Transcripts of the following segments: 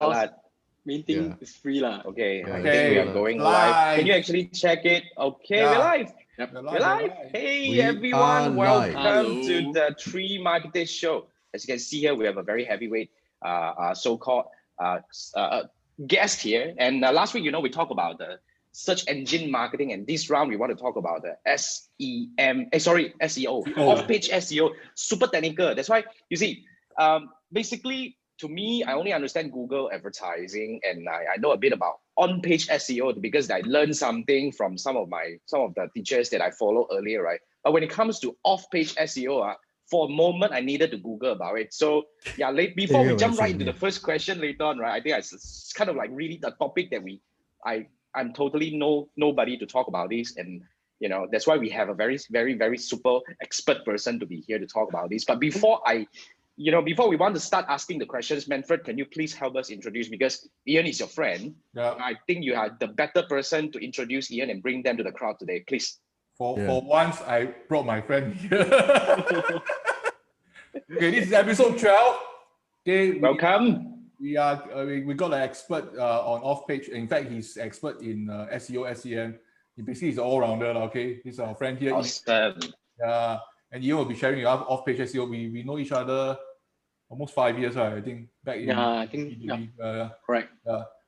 Salat. Main thing is free lah. Okay, Yeah, I think we are going live. Can you actually check it? Okay, we're live. Yep. We're live. Hey We everyone, are welcome live. to the Three Marketeers show. As you can see here, we have a very heavyweight, so-called guest here. And last week, we talked about the search engine marketing, and this round we want to talk about the SEO, off-page SEO, super technical. That's why you see, basically. To me, I only understand Google advertising, and I know a bit about on-page SEO because I learned something from some of the teachers that I followed earlier, right? But when it comes to off-page SEO, for a moment I needed to Google about it. So yeah, before we jump right into the first question later on, right? I think it's kind of like really the topic that I'm totally nobody to talk about this, and that's why we have a very, very, very super expert person to be here to talk about this. But before before we want to start asking the questions, Manfred, can you please help us introduce, because Ian is your friend. Yeah. I think you are the better person to introduce Ian and bring them to the crowd today, please. For once, I brought my friend here. Okay, this is episode 12. Okay, welcome. We got an expert on off-page. In fact, he's expert in SEO, SEM. He basically is an all-rounder. Okay, he's our friend here. Awesome. Yeah, and Ian will be sharing your off-page SEO. We know each other almost 5 years, right? I think back in I think correct.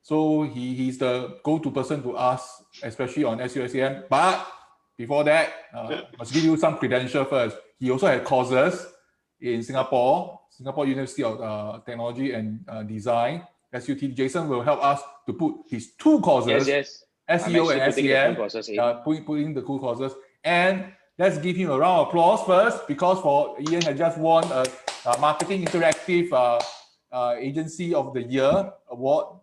So he's the go-to person to ask, especially on SEO, SEM. But before that, must give you some credential first. He also had courses in Singapore University of Technology and Design, SUT. Jason will help us to put his two courses, yes. SEO and SEM, putting the two courses. And let's give him a round of applause first, because Ian has just won a Marketing Interactive Agency of the Year award.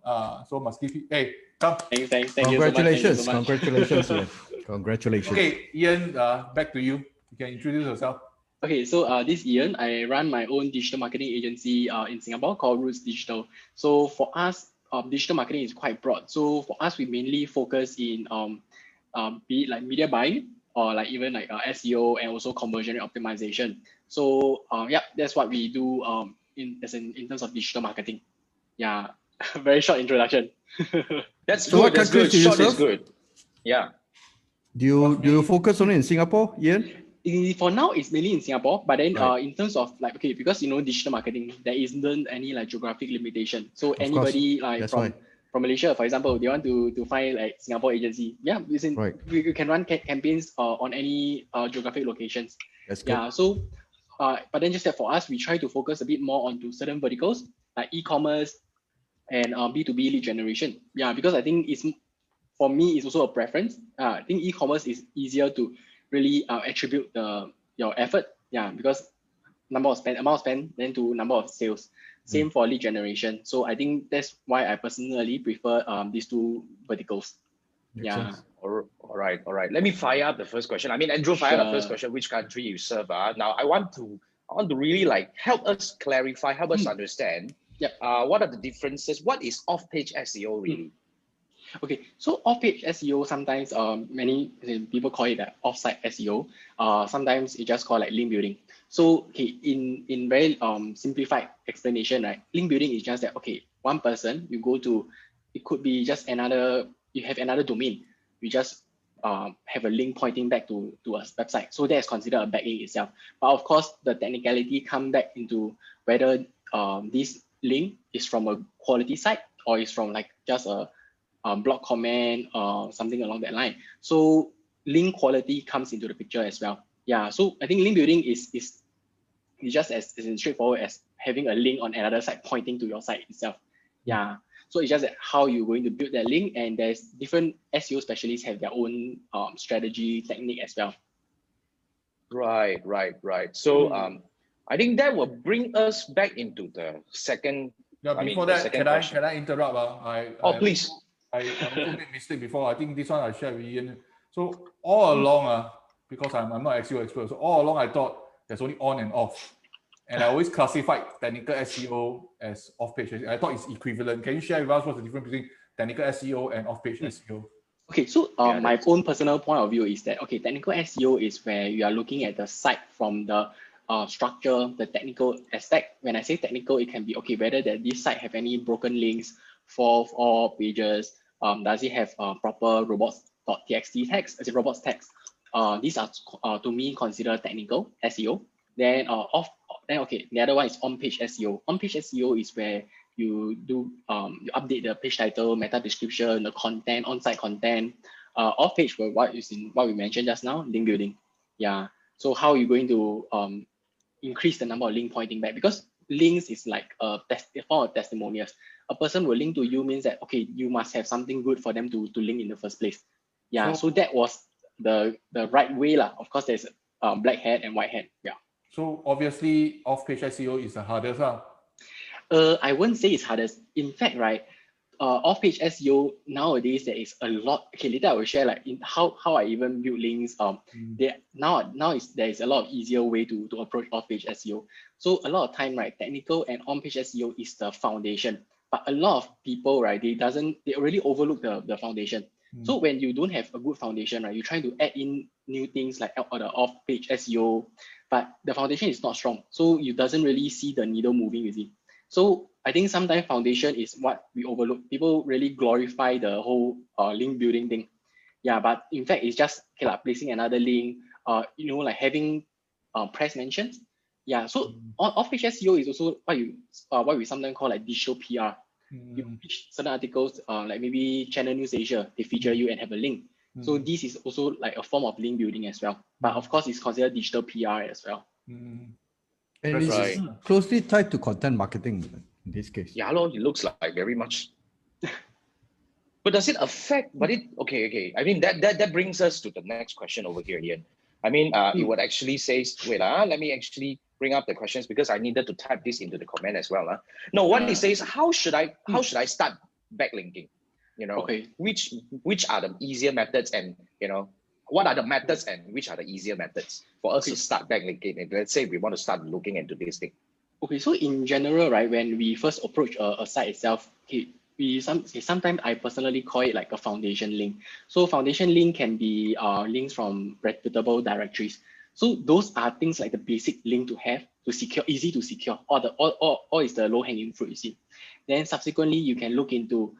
So must give you, hey, come. Thank Congratulations. you so much. Congratulations, Ian. Congratulations. Okay, Ian, back to you. You can introduce yourself. Okay, so this is Ian. I run my own digital marketing agency in Singapore called Roots Digital. So for us, digital marketing is quite broad. So for us, we mainly focus in be it like media buying, or like even like SEO and also conversion rate optimization. So that's what we do in terms of digital marketing. Yeah, very short introduction. That's so good. What that's countries good. do you Short serve? is good. Yeah. Do you focus only in Singapore, Ian? For now, it's mainly in Singapore, but then in terms of because digital marketing, there isn't any like geographic limitation. So Of anybody course. like from Malaysia, for example, they want to find like Singapore agency. Yeah, we can run campaigns on any geographic locations. That's good. Yeah, so but then just that for us, we try to focus a bit more onto certain verticals like e-commerce and B2B lead generation. Yeah, because I think for me, it's also a preference. I think e-commerce is easier to really attribute your effort. Yeah, because amount of spend, then to number of sales. Same for lead generation. So I think that's why I personally prefer these two verticals. All right. Let me fire up the first question. I mean, Andrew, fire up the first question. Which country you serve? Now I want to really like help us clarify, help us understand. What are the differences? What is off-page SEO really? Okay, so off-page SEO, sometimes many people call it off-site SEO. Sometimes it just called like link building. So in very simplified explanation, right? Link building is just that one person you go to, it could be just you have another domain. You just have a link pointing back to a website. So that's considered a backlink itself. But of course, the technicality come back into whether this link is from a quality site or is from like just a blog comment or something along that line. So link quality comes into the picture as well. Yeah, so I think link building is just as straightforward as having a link on another site pointing to your site itself. Yeah, so it's just that how you're going to build that link, and there's different SEO specialists have their own strategy technique as well. Right. So I think that will bring us back into the second. Before that, can I interrupt? Please. I also made mistake before. I think this one I shared with Ian. So all along, because I'm not SEO expert, so all along I thought there's only on and off. And I always classified technical SEO as off-page SEO. I thought it's equivalent. Can you share with us what's the difference between technical SEO and off-page SEO? Okay, so my own personal point of view is that, technical SEO is where you are looking at the site from the structure, the technical aspect. When I say technical, it can be, okay, whether that this site have any broken links, fourth or pages, does it have proper robots.txt text, as a robots text? These are to me considered technical SEO. Then okay, the other one is on-page SEO. On-page SEO is where you do you update the page title, meta description, the content, on-site content. Off-page, what we mentioned just now, link building. Yeah. So how are you going to increase the number of link pointing back? Because links is like a form of testimonials. A person will link to you means that, okay, you must have something good for them to link in the first place. Yeah. So that was the right way lah. Of course, there's black hat and white hat. Yeah. So obviously, off-page SEO is the hardest. I wouldn't say it's hardest. In fact, right, off-page SEO nowadays there is a lot. Okay, later I will share like in how I even build links. There is a lot of easier way to approach off-page SEO. So a lot of time, right, technical and on-page SEO is the foundation. But a lot of people, right, they already overlook the foundation. So when you don't have a good foundation, right, you're trying to add in new things like the off-page SEO, but the foundation is not strong. So you doesn't really see the needle moving with it. So I think sometimes foundation is what we overlook. People really glorify the whole link building thing. Yeah, but in fact, it's just okay, like placing another link, like having press mentions. Yeah, so off-page SEO is also what we sometimes call like digital PR. You pitch certain articles, like maybe Channel News Asia, they feature you and have a link. So this is also like a form of link building as well. But of course, it's considered digital PR as well. And it's closely tied to content marketing in this case. Yeah, it looks like very much. But does it affect? But okay. I mean that brings us to the next question over here, Ian. I mean, it would actually say, wait, let me actually bring up the questions because I needed to type this into the comment as well. No, what it says, how should I start backlinking? Okay. Which are the easier methods, and what are the methods and which are the easier methods for us to start backlinking? And let's say we want to start looking into this thing. Okay, so in general, right, when we first approach a site itself, sometimes I personally call it like a foundation link. So foundation link can be links from reputable directories. So those are things like the basic link to have to secure, easy to secure, or is the low hanging fruit, you see. Then subsequently, you can look into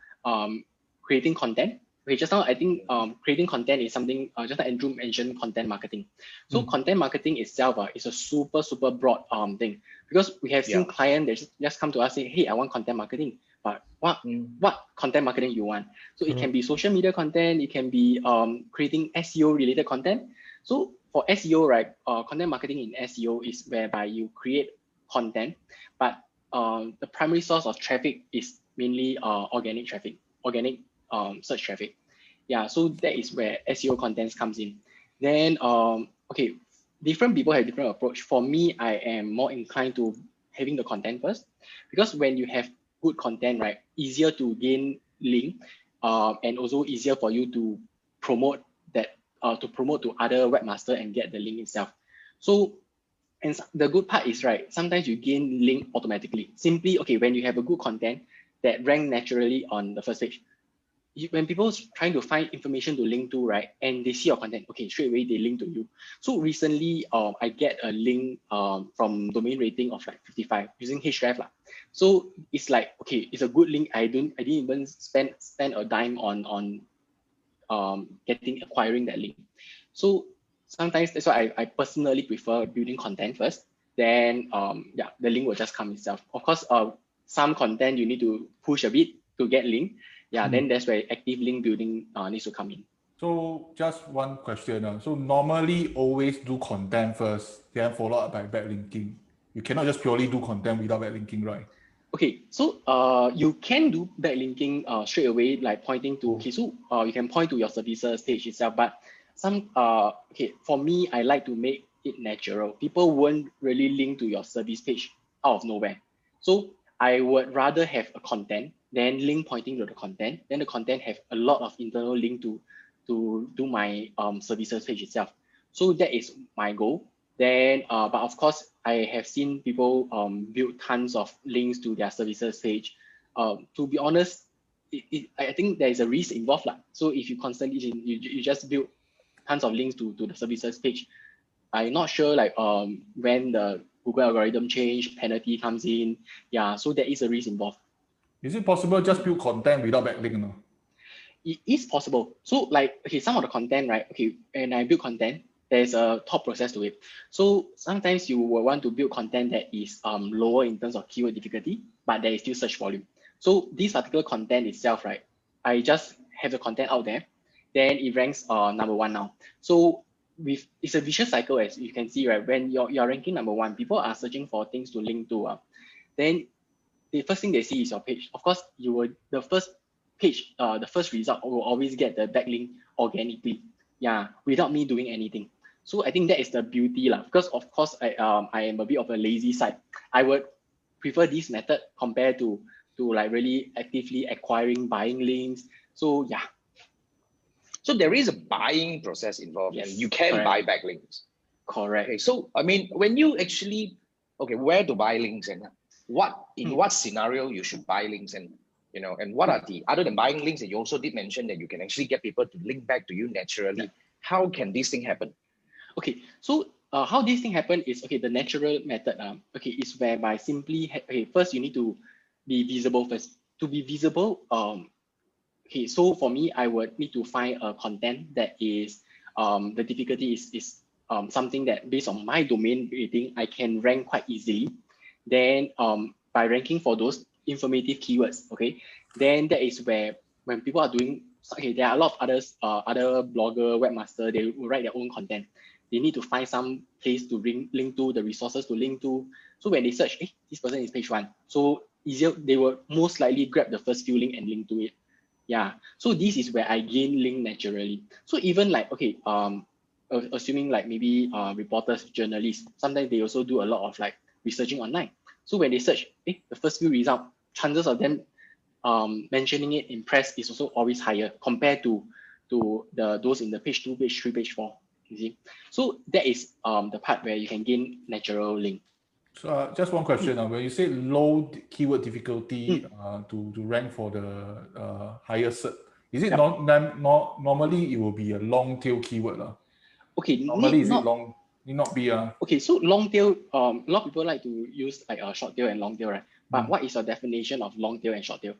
creating content. Okay, just now I think creating content is something, just like Andrew mentioned, content marketing. So content marketing itself is a super broad thing, because we have seen clients that just come to us saying, hey, I want content marketing. But what content marketing you want? So it can be social media content, it can be creating SEO related content. So for SEO, right, content marketing in SEO is whereby you create content, but the primary source of traffic is mainly organic traffic, organic search traffic. Yeah, so that is where SEO contents comes in. Then, okay, different people have different approach. For me, I am more inclined to having the content first, because when you have good content, right, easier to gain link, and also easier for you to promote that, to promote to other webmaster and get the link itself. So, and the good part is, right, sometimes you gain link automatically. Simply, okay, when you have a good content that rank naturally on the first page, when people trying to find information to link to, right, and they see your content, okay, straight away they link to you. So recently, I get a link from domain rating of like 55 using Href lah. So it's like, okay, it's a good link. I didn't even spend a dime on acquiring that link. So sometimes that's why I personally prefer building content first. Then yeah, the link will just come itself. Of course, some content you need to push a bit to get link. Yeah, then that's where active link building needs to come in. So just one question. So normally always do content first, then followed up by backlinking. You cannot just purely do content without backlinking, right? Okay, so you can do backlinking straight away, like pointing to, okay, so you can point to your services page itself, but some, okay, for me, I like to make it natural. People won't really link to your service page out of nowhere. So I would rather have a content, then link pointing to the content, then the content have a lot of internal link to do my services page itself. So that is my goal. Then, but of course, I have seen people build tons of links to their services page. To be honest, I think there is a risk involved. So if you constantly, you just build tons of links to the services page, I'm not sure like when the Google algorithm change, penalty comes in. Yeah, so there is a risk involved. Is it possible just build content without backlink? No? It is possible. So like, okay, some of the content, right? Okay, when I build content, there's a thought process to it. So sometimes you will want to build content that is lower in terms of keyword difficulty, but there is still search volume. So this particular content itself, right? I just have the content out there, then it ranks #1 now. So it's a vicious cycle, as you can see, right? When you're ranking #1, people are searching for things to link to. Then the first thing they see is your page. Of course, the first page, the first result will always get the backlink organically, yeah, without me doing anything. So I think that is the beauty lah. Because of course I am a bit of a lazy side. I would prefer this method compared to like really actively acquiring, buying links. So yeah. So there is a buying process involved, Yes, and you can buy backlinks. Correct. Okay, so I mean, when you actually, okay, where to buy links and in what scenario you should buy links, and and what are the, other than buying links, and you also did mention that you can actually get people to link back to you naturally. Yeah. How can this thing happen? Okay, so how this thing happen is, okay, the natural method okay, is whereby simply first you need to be visible first. To be visible, okay, so for me, I would need to find a content that is the difficulty is something that based on my domain rating, I can rank quite easily. Then by ranking for those informative keywords, okay, then that is where when people are doing, okay, there are a lot of others, other blogger, webmaster, they will write their own content. They need to find some place to link to, the resources to link to. So when they search, this person is page 1, so easier, they will most likely grab the first few link and link to it. Yeah, so this is where I gain link naturally. So even like, okay, assuming like maybe reporters, journalists, sometimes they also do a lot of like researching online. So when they search, the first few results, chances of them mentioning it in press is also always higher compared to those in the page 2, page 3, page 4. You see, so that is the part where you can gain natural link. So just one question. When you say low keyword difficulty to rank for the higher cert, is it normally it will be a long tail keyword? Okay, normally is it long? Need not be okay, so long tail, a lot of people like to use like a short tail and long tail, right? But what is your definition of long tail and short tail?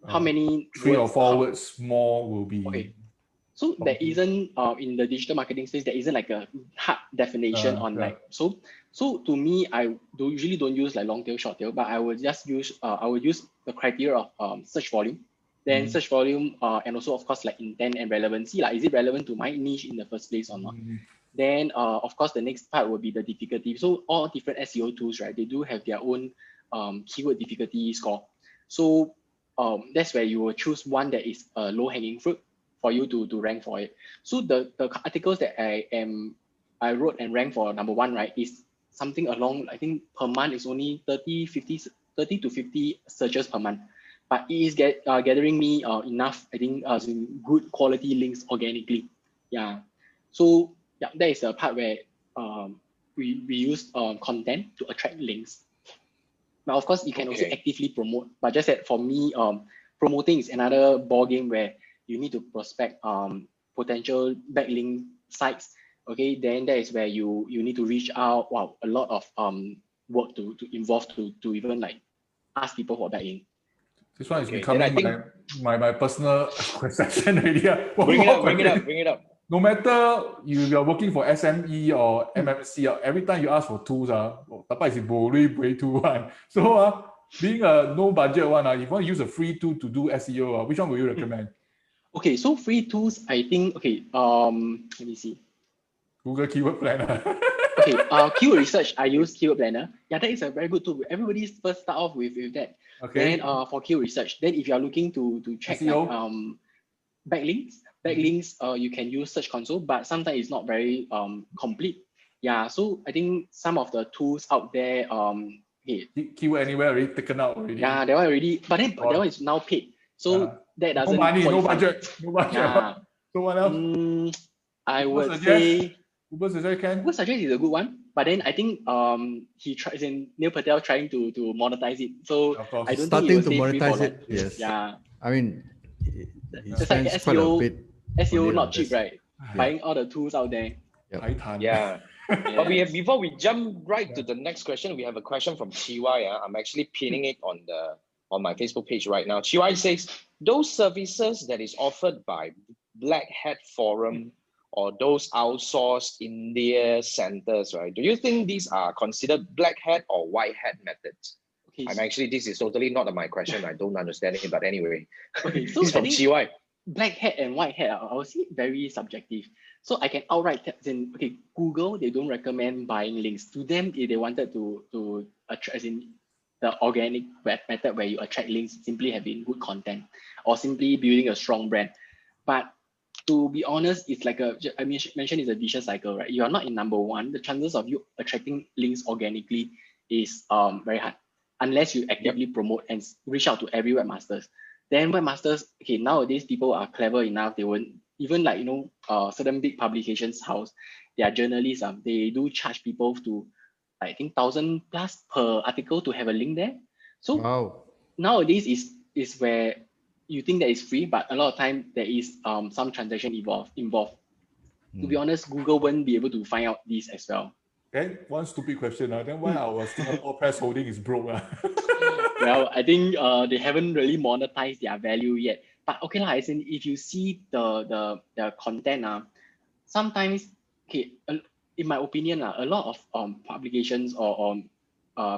How many 3 or 4 words more will be? Okay, so there isn't in the digital marketing space, there isn't like a hard definition on like, so to me, I usually don't use like long tail, short tail, but I will just use I will use the criteria of search volume, then search volume, and also of course like intent and relevancy, like is it relevant to my niche in the first place or not? Then of course the next part will be the difficulty. So all different SEO tools, right, they do have their own keyword difficulty score. So that's where you will choose one that is a low hanging fruit for you to rank for it. So the articles that I wrote and ranked for #1, right, is something along, I think per month is only 30 to 50 searches per month, but it is gathering me enough, I think, good quality links organically. Yeah, so yeah, that is the part where we use content to attract links. Now, of course, you can also actively promote, but just that for me, promoting is another ball game where you need to prospect potential backlink sites. Okay, then that is where you need to reach out. Wow, a lot of work to involve to even like ask people for backlink. This one is becoming my personal question already. Bring it up. No matter you are working for SME or MMC, every time you ask for tools, so being a no budget one, if you want to use a free tool to do SEO, which one will you recommend? Okay, so free tools, I think, okay, let me see. Google Keyword Planner. Okay, keyword research, I use Keyword Planner. Yeah, that is a very good tool. Everybody first start off with that. Okay. Then for keyword research, then if you are looking to check like, backlinks, you can use Search Console, but sometimes it's not very complete. Yeah, so I think some of the tools out there, Keyword Anywhere already taken out already. Yeah, that one already, but then that one is now paid. So that doesn't no money, qualify. no budget. Yeah. So what else? I would say Google Suggest is a good one, but then I think he tries in Neil Patel trying to monetize it. So I don't starting think to monetize it. Yes. Yeah. I mean, it's like SEO not cheap, right? Buying all the tools out there. Yeah. But we have, before we jump right to the next question, we have a question from Chiwai. I'm actually pinning it on my Facebook page right now. Chiwai says, those services that is offered by Black Hat Forum or those outsourced India centers, right? Do you think these are considered black hat or white hat methods? Okay, I'm actually, this is totally not my question. I don't understand it, but anyway. okay, so It's from I think Chiwai. black hat and white hat, I would say very subjective. So I can outright tell in, okay, Google, they don't recommend buying links. To them, if they wanted to attract, as in the organic method where you attract links, simply having good content or simply building a strong brand. But to be honest, it's like I mentioned it's a vicious cycle, right? You are not in number one. The chances of you attracting links organically is very hard unless you actively promote and reach out to every webmasters. Then webmasters, okay, nowadays people are clever enough. They won't even like, certain big publications house, their journalists, they do charge people to, I think, 1,000 plus per article to have a link there. So Wow. nowadays is where you think that it's free, but a lot of time there is some transaction involved. To be honest, Google won't be able to find out this as well. Then one stupid question, then why our Singapore press holding is broke? Well, I think they haven't really monetized their value yet. But okay lah, as in if you see the content, sometimes, okay, in my opinion, a lot of publications or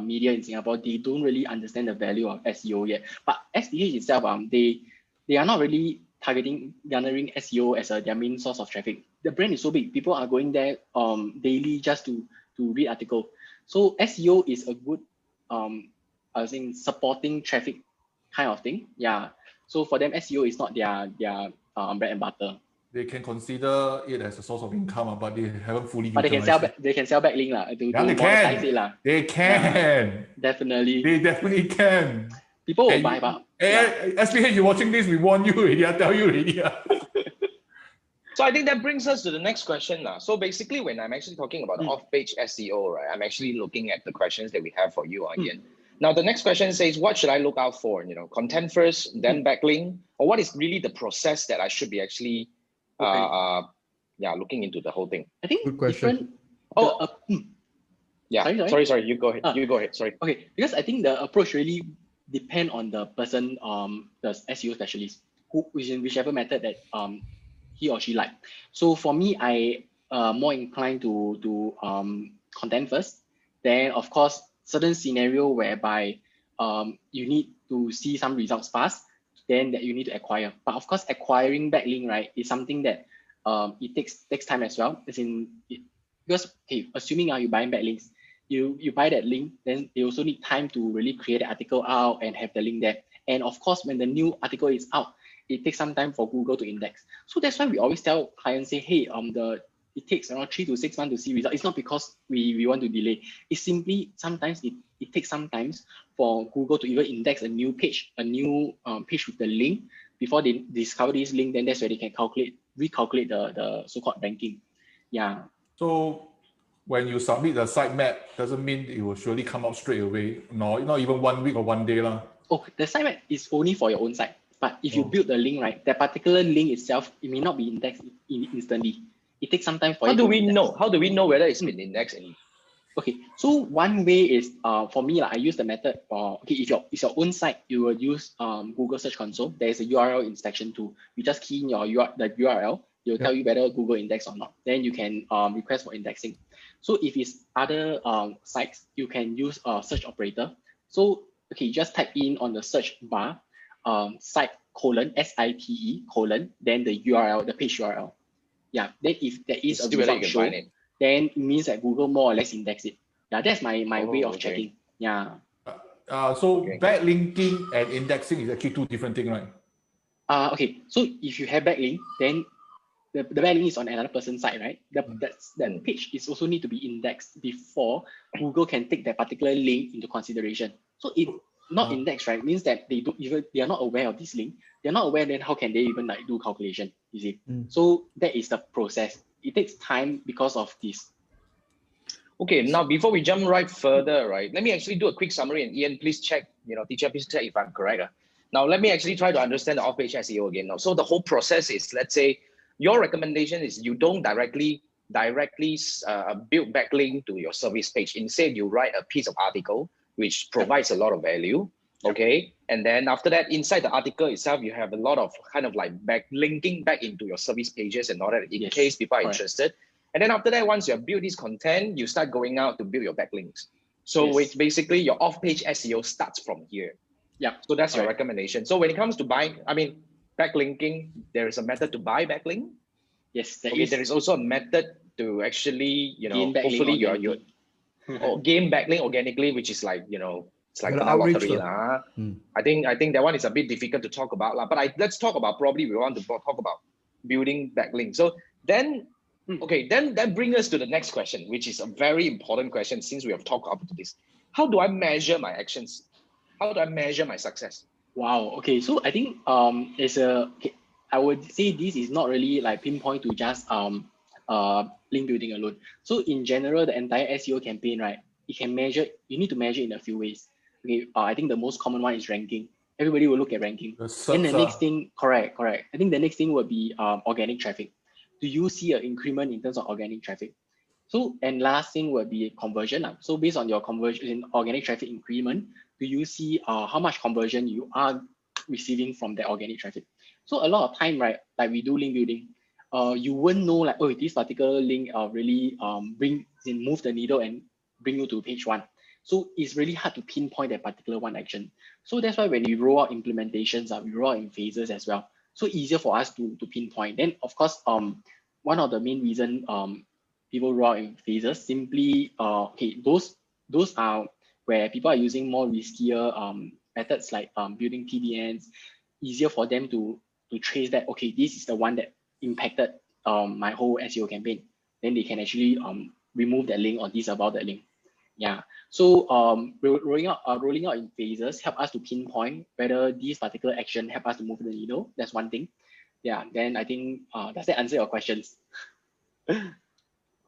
media in Singapore, they don't really understand the value of SEO yet. But SPH itself, they are not really garnering SEO as their main source of traffic. The brand is so big, people are going there daily just to read article. So SEO is a good I was saying supporting traffic kind of thing. Yeah. So for them, SEO is not their bread and butter. They can consider it as a source of income, but they haven't fully. But they can sell backlink lah. They can. They can. Yeah, definitely. They definitely can. People will buy up. SPH, you're watching this. We warn you already. I tell you already. So I think that brings us to the next question now. So basically, when I'm actually talking about off-page SEO, right, I'm actually looking at the questions that we have for you, Ian. Now, the next question says, what should I look out for? Content first, then backlink, or what is really the process that I should be actually, looking into the whole thing? I think good question. Sorry. You go ahead. You go ahead. Sorry. Okay, because I think the approach really depend on the person, the SEO specialist, who is in whichever method that he or she like. So for me, I more inclined to content first. Then of course, certain scenario whereby you need to see some results fast, then that you need to acquire. But of course, acquiring backlink, right, is something that it takes time as well. Because assuming you buying backlinks, you buy that link, then you also need time to really create the article out and have the link there. And of course, when the new article is out, it takes some time for Google to index. So that's why we always tell clients, say, hey, it takes around 3 to 6 months to see results. It's not because we want to delay. It's simply sometimes it takes some time for Google to even index a new page with the link before they discover this link. Then that's where they can recalculate the so-called ranking. Yeah. So when you submit the sitemap, doesn't mean it will surely come out straight away. No, not even 1 week or 1 day lah. Oh, the sitemap is only for your own site. But if you build the link, right, that particular link itself, it may not be indexed instantly. It takes some time for How do we know whether it's been indexed? Okay, so one way is for me, I use the method if it's your own site, you will use Google Search Console. There is a URL inspection tool. You just key in the URL, it will tell you whether Google index or not. Then you can request for indexing. So if it's other sites, you can use a search operator. So you just type in on the search bar site : SITE : then the URL, the page URL. Yeah, then if there is a result show, then it means that Google more or less index it. Yeah, that's my way of checking. Yeah. So backlinking and indexing is actually two different things, right? Okay, so if you have backlink, then the backlink is on another person's site, right? That page is also need to be indexed before Google can take that particular link into consideration. So it not indexed, right, means that they are not aware of this link. They're not aware, then how can they even do calculation? You see? So that is the process. It takes time because of this. Okay, now before we jump right further, right, let me actually do a quick summary, and Ian, please check, teacher, please check if I'm correct. Now, let me actually try to understand the off-page SEO again now. So the whole process is, let's say, your recommendation is you don't directly directly build backlink to your service page. Instead, you write a piece of article which provides a lot of value. Okay, and then after that, inside the article itself, you have a lot of kind of like backlinking back into your service pages and all that in case people are interested. And then after that, once you have built this content, you start going out to build your backlinks. So it's basically your off-page SEO starts from here. Yeah. So that's your recommendation. So when it comes to buying, I mean, backlinking, there is a method to buy backlink. Yes, there is also a method to actually, hopefully gain backlink organically, which is like, it's like an lottery. I think that one is a bit difficult to talk about. But let's talk about, probably we want to talk about building backlink. So then, then that brings us to the next question, which is a very important question since we have talked about this. How do I measure my actions? How do I measure my success? Wow. Okay. So I think I would say this is not really like pinpoint to just link building alone. So in general, the entire SEO campaign, right? You need to measure in a few ways. Okay. I think the most common one is ranking. Everybody will look at ranking. Then the next thing, correct. I think the next thing would be organic traffic. Do you see an increment in terms of organic traffic? So, and last thing would be conversion. So based on your conversion in organic traffic increment, do you see how much conversion you are receiving from that organic traffic? So a lot of time, right, like we do link building, you won't know like, oh, this particular link really move the needle and bring you to page one. So it's really hard to pinpoint that particular one action. So that's why when we roll out implementations, we roll out in phases as well. So easier for us to pinpoint. Then of course, one of the main reason people roll out in phases simply, those are where people are using more riskier methods like building TDNs, easier for them to trace that, okay, this is the one that impacted my whole SEO campaign. Then they can actually remove that link or disavow that link. Yeah. So rolling out in phases help us to pinpoint whether this particular action help us to move the needle. That's one thing. Yeah. Then I think does that answer your questions?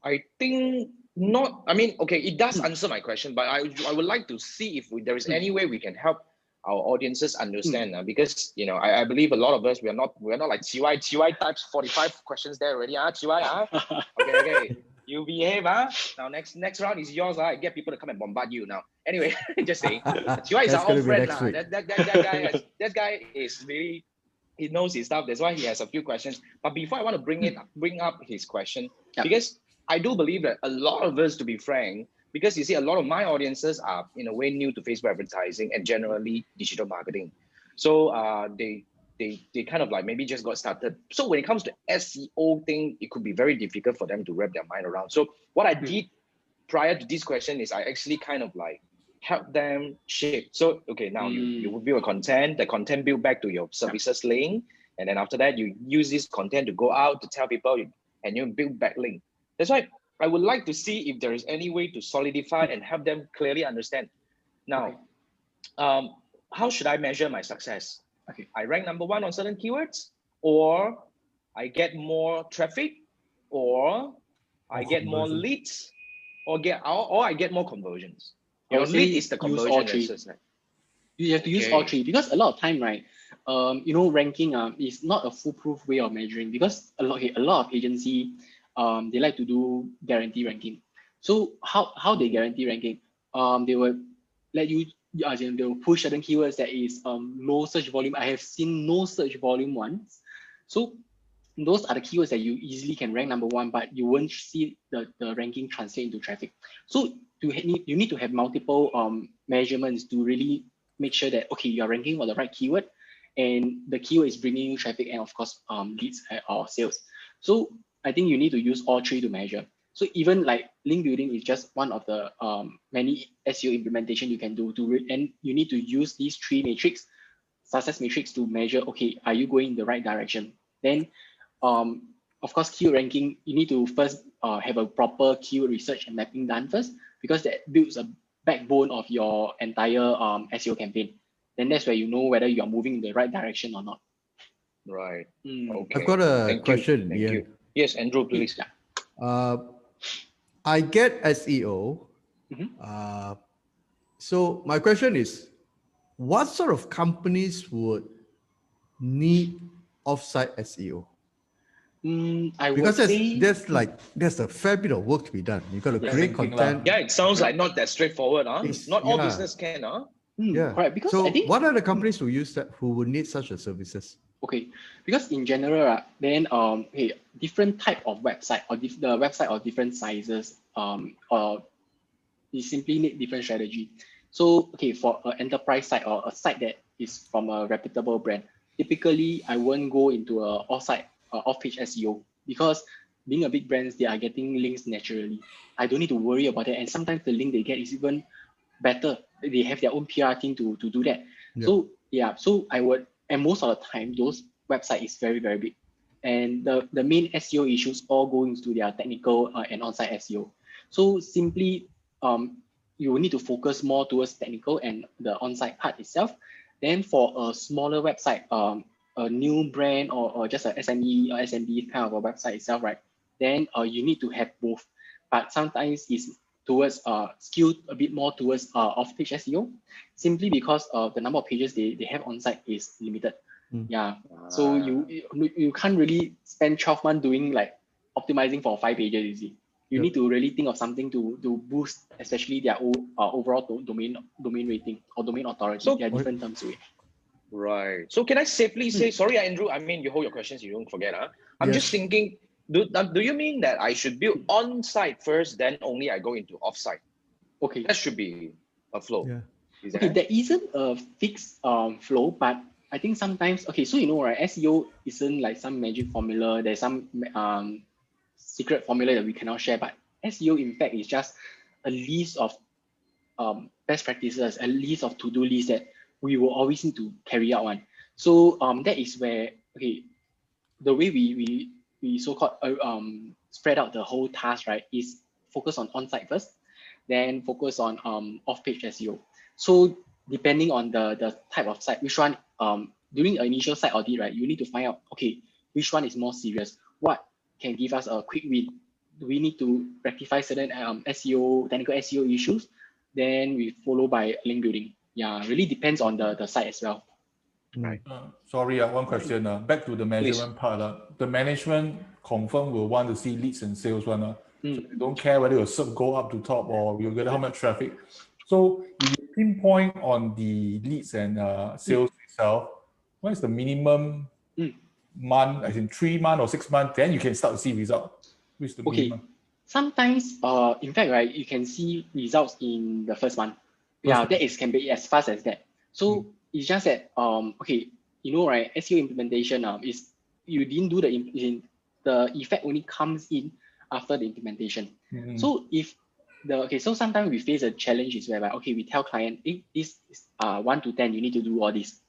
I think not. I mean, okay, it does answer my question, but I would like to see if there is any way we can help our audiences understand because I believe a lot of us we're not like TY types 45 questions there already. TY, okay. You behave, Now next round is yours, I get people to come and bombard you now. Anyway, just saying. TY is our old friend. That guy is really, he knows his stuff. That's why he has a few questions. But before I want to bring up his question, because I do believe that a lot of us, to be frank, because you see, a lot of my audiences are in a way new to Facebook advertising and generally digital marketing. So they kind of like maybe just got started. So when it comes to SEO thing, it could be very difficult for them to wrap their mind around. So what I did prior to this question is I actually kind of like help them shape. So, okay, now you will build a content, the content build back to your services link. And then after that, you use this content to go out to tell people and you build backlink. That's why I would like to see if there is any way to solidify and help them clearly understand. Now, how should I measure my success? Okay, I rank number one on certain keywords, or I get more traffic, or I get more leads, or I get more conversions. Your lead is the conversion. You have to use all three because a lot of time, right? Ranking is not a foolproof way of measuring because a lot of agency they like to do guarantee ranking. So how they guarantee ranking? They will let you, they will push certain keywords that is low search volume. I have seen no search volume ones. So those are the keywords that you easily can rank number one, but you won't see the ranking translate into traffic. So you need to have multiple measurements to really make sure that, okay, you're ranking for the right keyword and the keyword is bringing you traffic and of course leads or sales. So I think you need to use all three to measure. So even like link building is just one of the many SEO implementation you can do and you need to use these three metrics, success metrics to measure, okay, are you going in the right direction? Then of course, keyword ranking, you need to first have a proper keyword research and mapping done first, because that builds a backbone of your entire SEO campaign. Then that's where you know whether you are moving in the right direction or not. Right. Okay. I've got a question. Thank you. Yes, Andrew, please. I get SEO. So my question is, what sort of companies would need offsite SEO? I Because would say there's a fair bit of work to be done. You got to Yes. create Thinking content. Yeah, it sounds like not that straightforward, huh? It's- Not all yeah. business can, huh? Yeah. Correct. Because So I think what are the companies who use that who would need such a services? okay, because in general, then okay, different type of website or the website of different sizes or you simply need different strategy. So okay, for an enterprise site or a site that is from a reputable brand, typically I won't go into a off-page SEO because being a big brand, they are getting links naturally. I don't need to worry about it, and sometimes the link they get is even better. They have their own PR team to do that. Yeah. So yeah, so I would, and most of the time, those website is very, very big. And the main SEO issues all go into their technical and on-site SEO. So simply, you will need to focus more towards technical and the on-site part itself. Then for a smaller website, a new brand or just a SME or SMB kind of a website itself, right? Then you need to have both. But sometimes it's towards skewed a bit more towards off-page SEO, simply because the number of pages they have on site is limited. Yeah, so you can't really spend 12 months doing like optimizing for 5 pages. You see, you need to really think of something to boost, especially their overall domain rating or domain authority. So- there are different terms to it. Right. So can I safely say, sorry, Andrew, I mean, you hold your questions, you don't forget, huh? I'm just Yes. thinking, do you mean that I should build on-site first, then only I go into off-site? Okay. That should be a flow. Yeah. Is Okay, that? there isn't a fixed flow, but I think sometimes, okay, so you know, right, SEO isn't like some magic formula. There's some secret formula that we cannot share, but SEO in fact is just a list of best practices, a list of to-do lists that we will always need to carry out on. So that is where, okay, the way we so-called spread out the whole task, right, is focus on on-site first, then focus on off-page SEO. So depending on the type of site, which one, during an initial site audit, right, you need to find out, okay, which one is more serious? What can give us a quick win? Do we need to rectify certain technical SEO issues? Then we follow by link building. Yeah, really depends on the site as well. Right. Sorry, one question. Back to the measurement part. The management confirm will want to see leads and sales one. So they don't care whether your SERP go up to top or you get how much traffic. So if you pinpoint on the leads and sales itself, what is the minimum month, as in 3 months or 6 months, then you can start to see results. Which is the minimum? Sometimes, in fact, right, you can see results in the first month. Yeah, that is can be as fast as that. So it's just that, okay, you know, right, SEO implementation is you didn't do the effect only comes in after the implementation. So if so sometimes we face a challenge is whereby, okay, we tell client, this is 1 to 10, you need to do all this,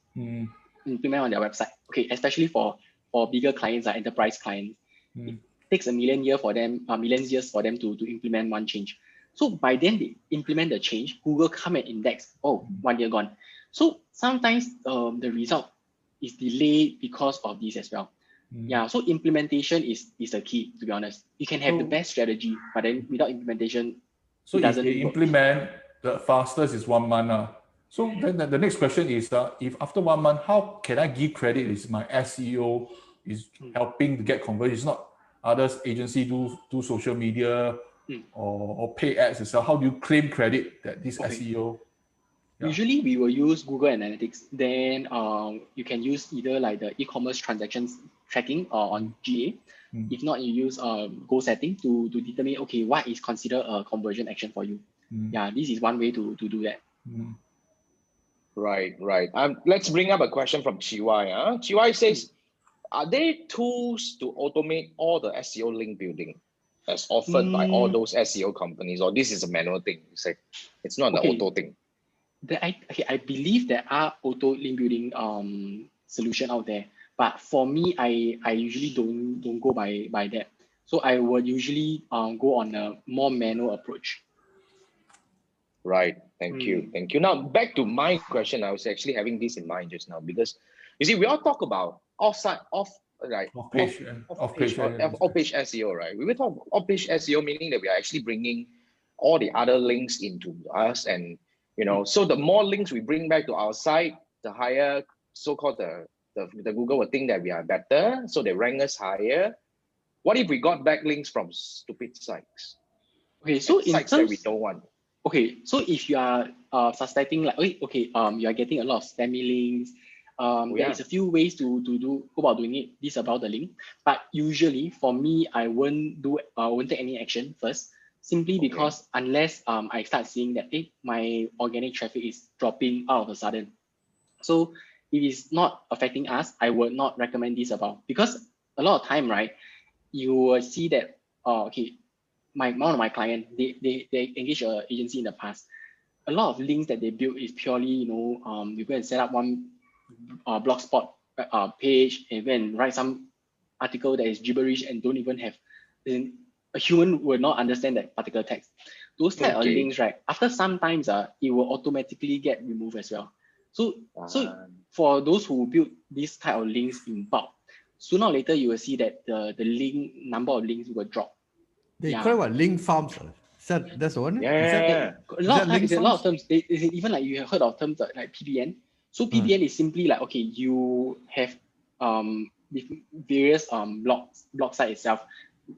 implement on their website. Okay, especially for bigger clients, enterprise clients. It takes a million years for them to implement one change. So by then they implement the change, Google come and index, 1 year gone. So sometimes the result is delayed because of this as well. Yeah, so implementation is the key, to be honest. You can have the best strategy, but then without implementation, so it doesn't if they work. implement, the fastest is 1 month. So then the next question is, if after 1 month, how can I give credit is my SEO is helping to get conversion? It's not others agency do social media or pay ads itself. How do you claim credit that this SEO? Yeah. Usually we will use Google Analytics. Then you can use either like the e-commerce transactions tracking or on GA. If not, you use goal setting to determine, okay, what is considered a conversion action for you. Yeah, this is one way to do that. Right. Let's bring up a question from Chiwai. Chiwai says, are there tools to automate all the SEO link building as offered by all those SEO companies, or this is a manual thing? You say it's not an auto thing. I believe there are auto link building solution out there, but for me, I usually don't go by that. So I would usually go on a more manual approach. Right. Thank you. Now back to my question. I was actually having this in mind just now because you see, we all talk about off-page SEO, right? We will talk off-page SEO, meaning that we are actually bringing all the other links into us, and so the more links we bring back to our site, the higher so-called the Google will think that we are better, so they rank us higher. What if we got backlinks from stupid sites? Okay, so in sites terms, that we don't want. okay, so if you are suspecting like, okay, you are getting a lot of spammy links, there is a few ways to go about doing it. This about the link, but usually for me, I won't take any action first, simply because unless I start seeing that my organic traffic is dropping out of a sudden. So if it's not affecting us, I would not recommend this about, because a lot of time, right, you will see that okay, one of my clients, they engage an agency in the past. A lot of links that they build is purely, you go and set up one blogspot page and then write some article that is gibberish and don't even have, a human will not understand that particular text. Those type of links, right, after some times it will automatically get removed as well. So for those who build this type of links in bulk, sooner or later you will see that the link number of links will drop. They call it what? Link farms. That's the one? Yeah. A lot of terms. Even like you have heard of terms like PBN. So PBN is simply like, okay, you have various blog site itself.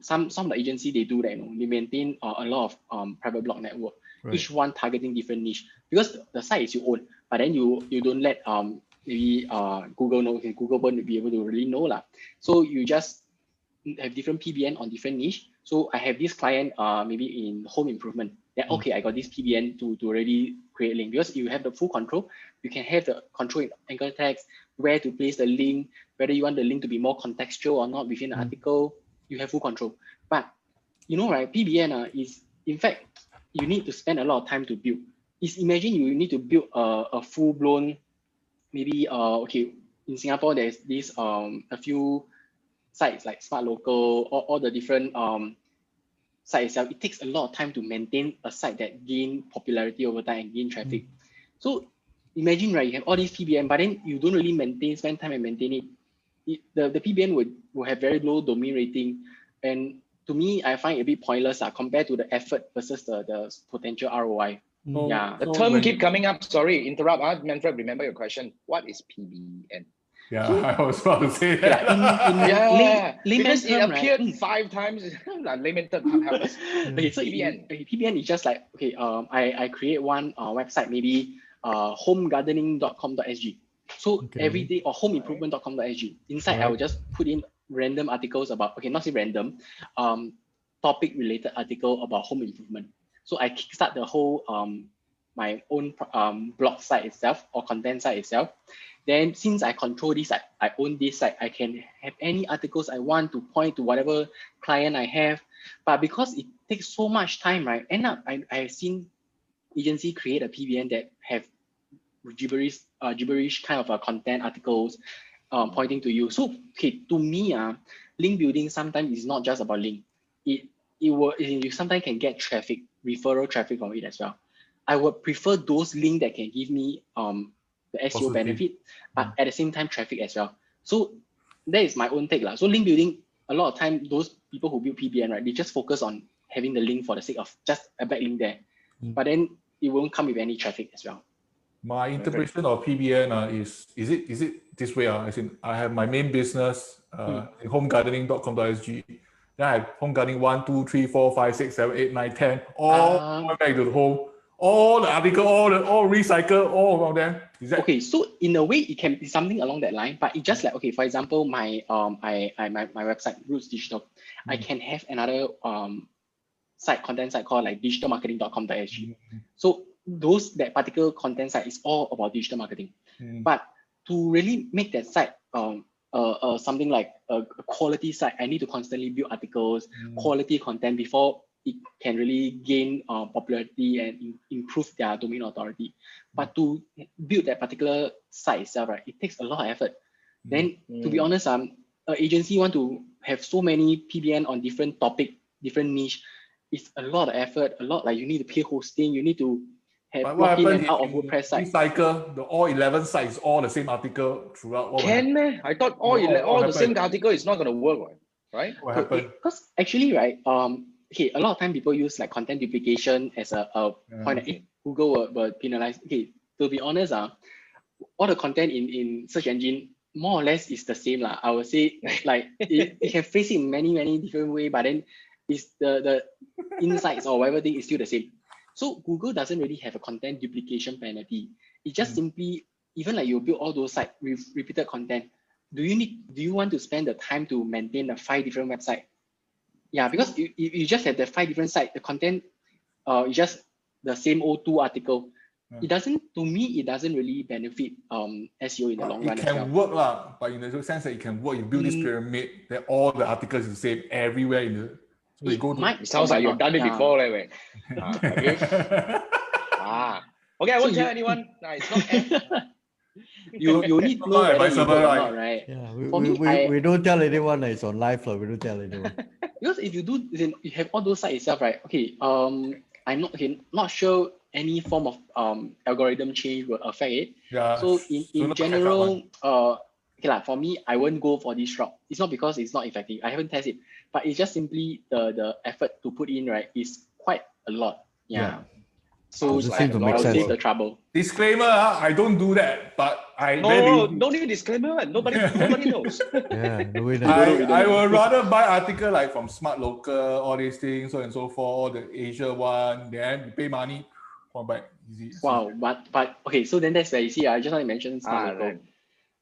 Some of the agency, they do that, they maintain a lot of private blog network, each one targeting different niche, because the site is your own, but then you don't let maybe Google know, Google won't be able to really know lah. So you just have different PBN on different niche. So I have this client maybe in home improvement. Then okay, I got this PBN to already create link, because you have the full control. You can have the control in anchor text, where to place the link, whether you want the link to be more contextual or not within the article. You have full control. But right, PBN is, in fact, you need to spend a lot of time to build. Imagine you need to build a full-blown, maybe okay, in Singapore there's this a few sites like Smart Local, or all the different site itself. It takes a lot of time to maintain a site that gain popularity over time and gain traffic. So imagine, right, you have all these PBN, but then you don't really spend time and maintain it. The PBN will have very low domain rating, and to me, I find it a bit pointless compared to the effort versus the potential ROI. The term keep coming up. Sorry, interrupt. Manfred, remember your question. What is PBN? Yeah, I was about to say that. Because it appeared 5 times. Layman term, help us. Okay, so PBN is just like, okay, I create one website, maybe homegardening.com.sg. So every day, or homeimprovement.com.sg. Inside, I will just put in random articles about, okay, not say random, topic related article about home improvement. So I kickstart the whole my own blog site itself or content site itself. Then since I control this site, I own this site, I can have any articles I want to point to whatever client I have. But because it takes so much time, right? End up, I've seen agency create a PBN that have gibberish kind of content articles pointing to you. So okay, to me, link building sometimes is not just about link. You sometimes can get traffic, referral traffic from it as well. I would prefer those links that can give me the SEO benefit, but at the same time traffic as well. So that is my own take lah. So link building, a lot of time those people who build PBN, right, they just focus on having the link for the sake of just a backlink there, but then it won't come with any traffic as well. My interpretation of PBN is it this way? As in, I have my main business, homegardening.com.sg. Then I have home gardening 1, 2, 3, 4, 5, 6, 7, 8, 9, 10, all going back to the home. All the article, all recycle, all of them. Is that okay? So in a way, it can be something along that line, but it's just like, okay, for example, my my website Roots Digital, I can have another content site called like digitalmarketing.com.sg. So that particular content site is all about digital marketing. But to really make that site something like a quality site, I need to constantly build articles, quality content before it can really gain popularity and improve their domain authority. But to build that particular site itself, right, it takes a lot of effort. Then, to be honest, an agency want to have so many PBN on different topic, different niche. It's a lot of effort, a lot, like you need to pay hosting, you need to have log in and out of WordPress site. Recycle, all 11 sites, all the same article throughout. I thought all the same article is not going to work, right? What happened? Because actually, right, okay, a lot of time people use like content duplication as a point that Google will penalize. Okay, to be honest, all the content in search engine more or less is the same lah. I would say like you can phrase it in many different ways, but then it's the insights or whatever thing is still the same. So Google doesn't really have a content duplication penalty. It just simply, even like you build all those sites with repeated content, do you want to spend the time to maintain the 5 different websites? Yeah, because you just have the 5 different sites, the content is just the same old 2 article. It doesn't, to me, it doesn't really benefit SEO in the long run. It can work lah, but in the sense that it can work, you build this pyramid that all the articles is the same everywhere in the. So it sounds like you've done it before, right? Okay. Okay, I won't tell anyone. It's not. You need to know whether you work or not, right? Yeah, we don't tell anyone that it's on live, we don't tell anyone. Because if you do, then you have all those sites itself, right? Okay, I'm not sure any form of algorithm change will affect it. Yeah. So in general, okay lah, for me, I won't go for this route. It's not because it's not effective. I haven't tested, but it's just simply the effort to put in, right, is quite a lot. Yeah. So I'll save the trouble. Disclaimer, I don't do that, but don't need disclaimer. Nobody knows. Yeah, I would rather buy article like from Smart Local, all these things, so and so forth, the Asia one, then pay money for back easy. Wow, but okay, so then that's where you see, I just want to mention Smart Local.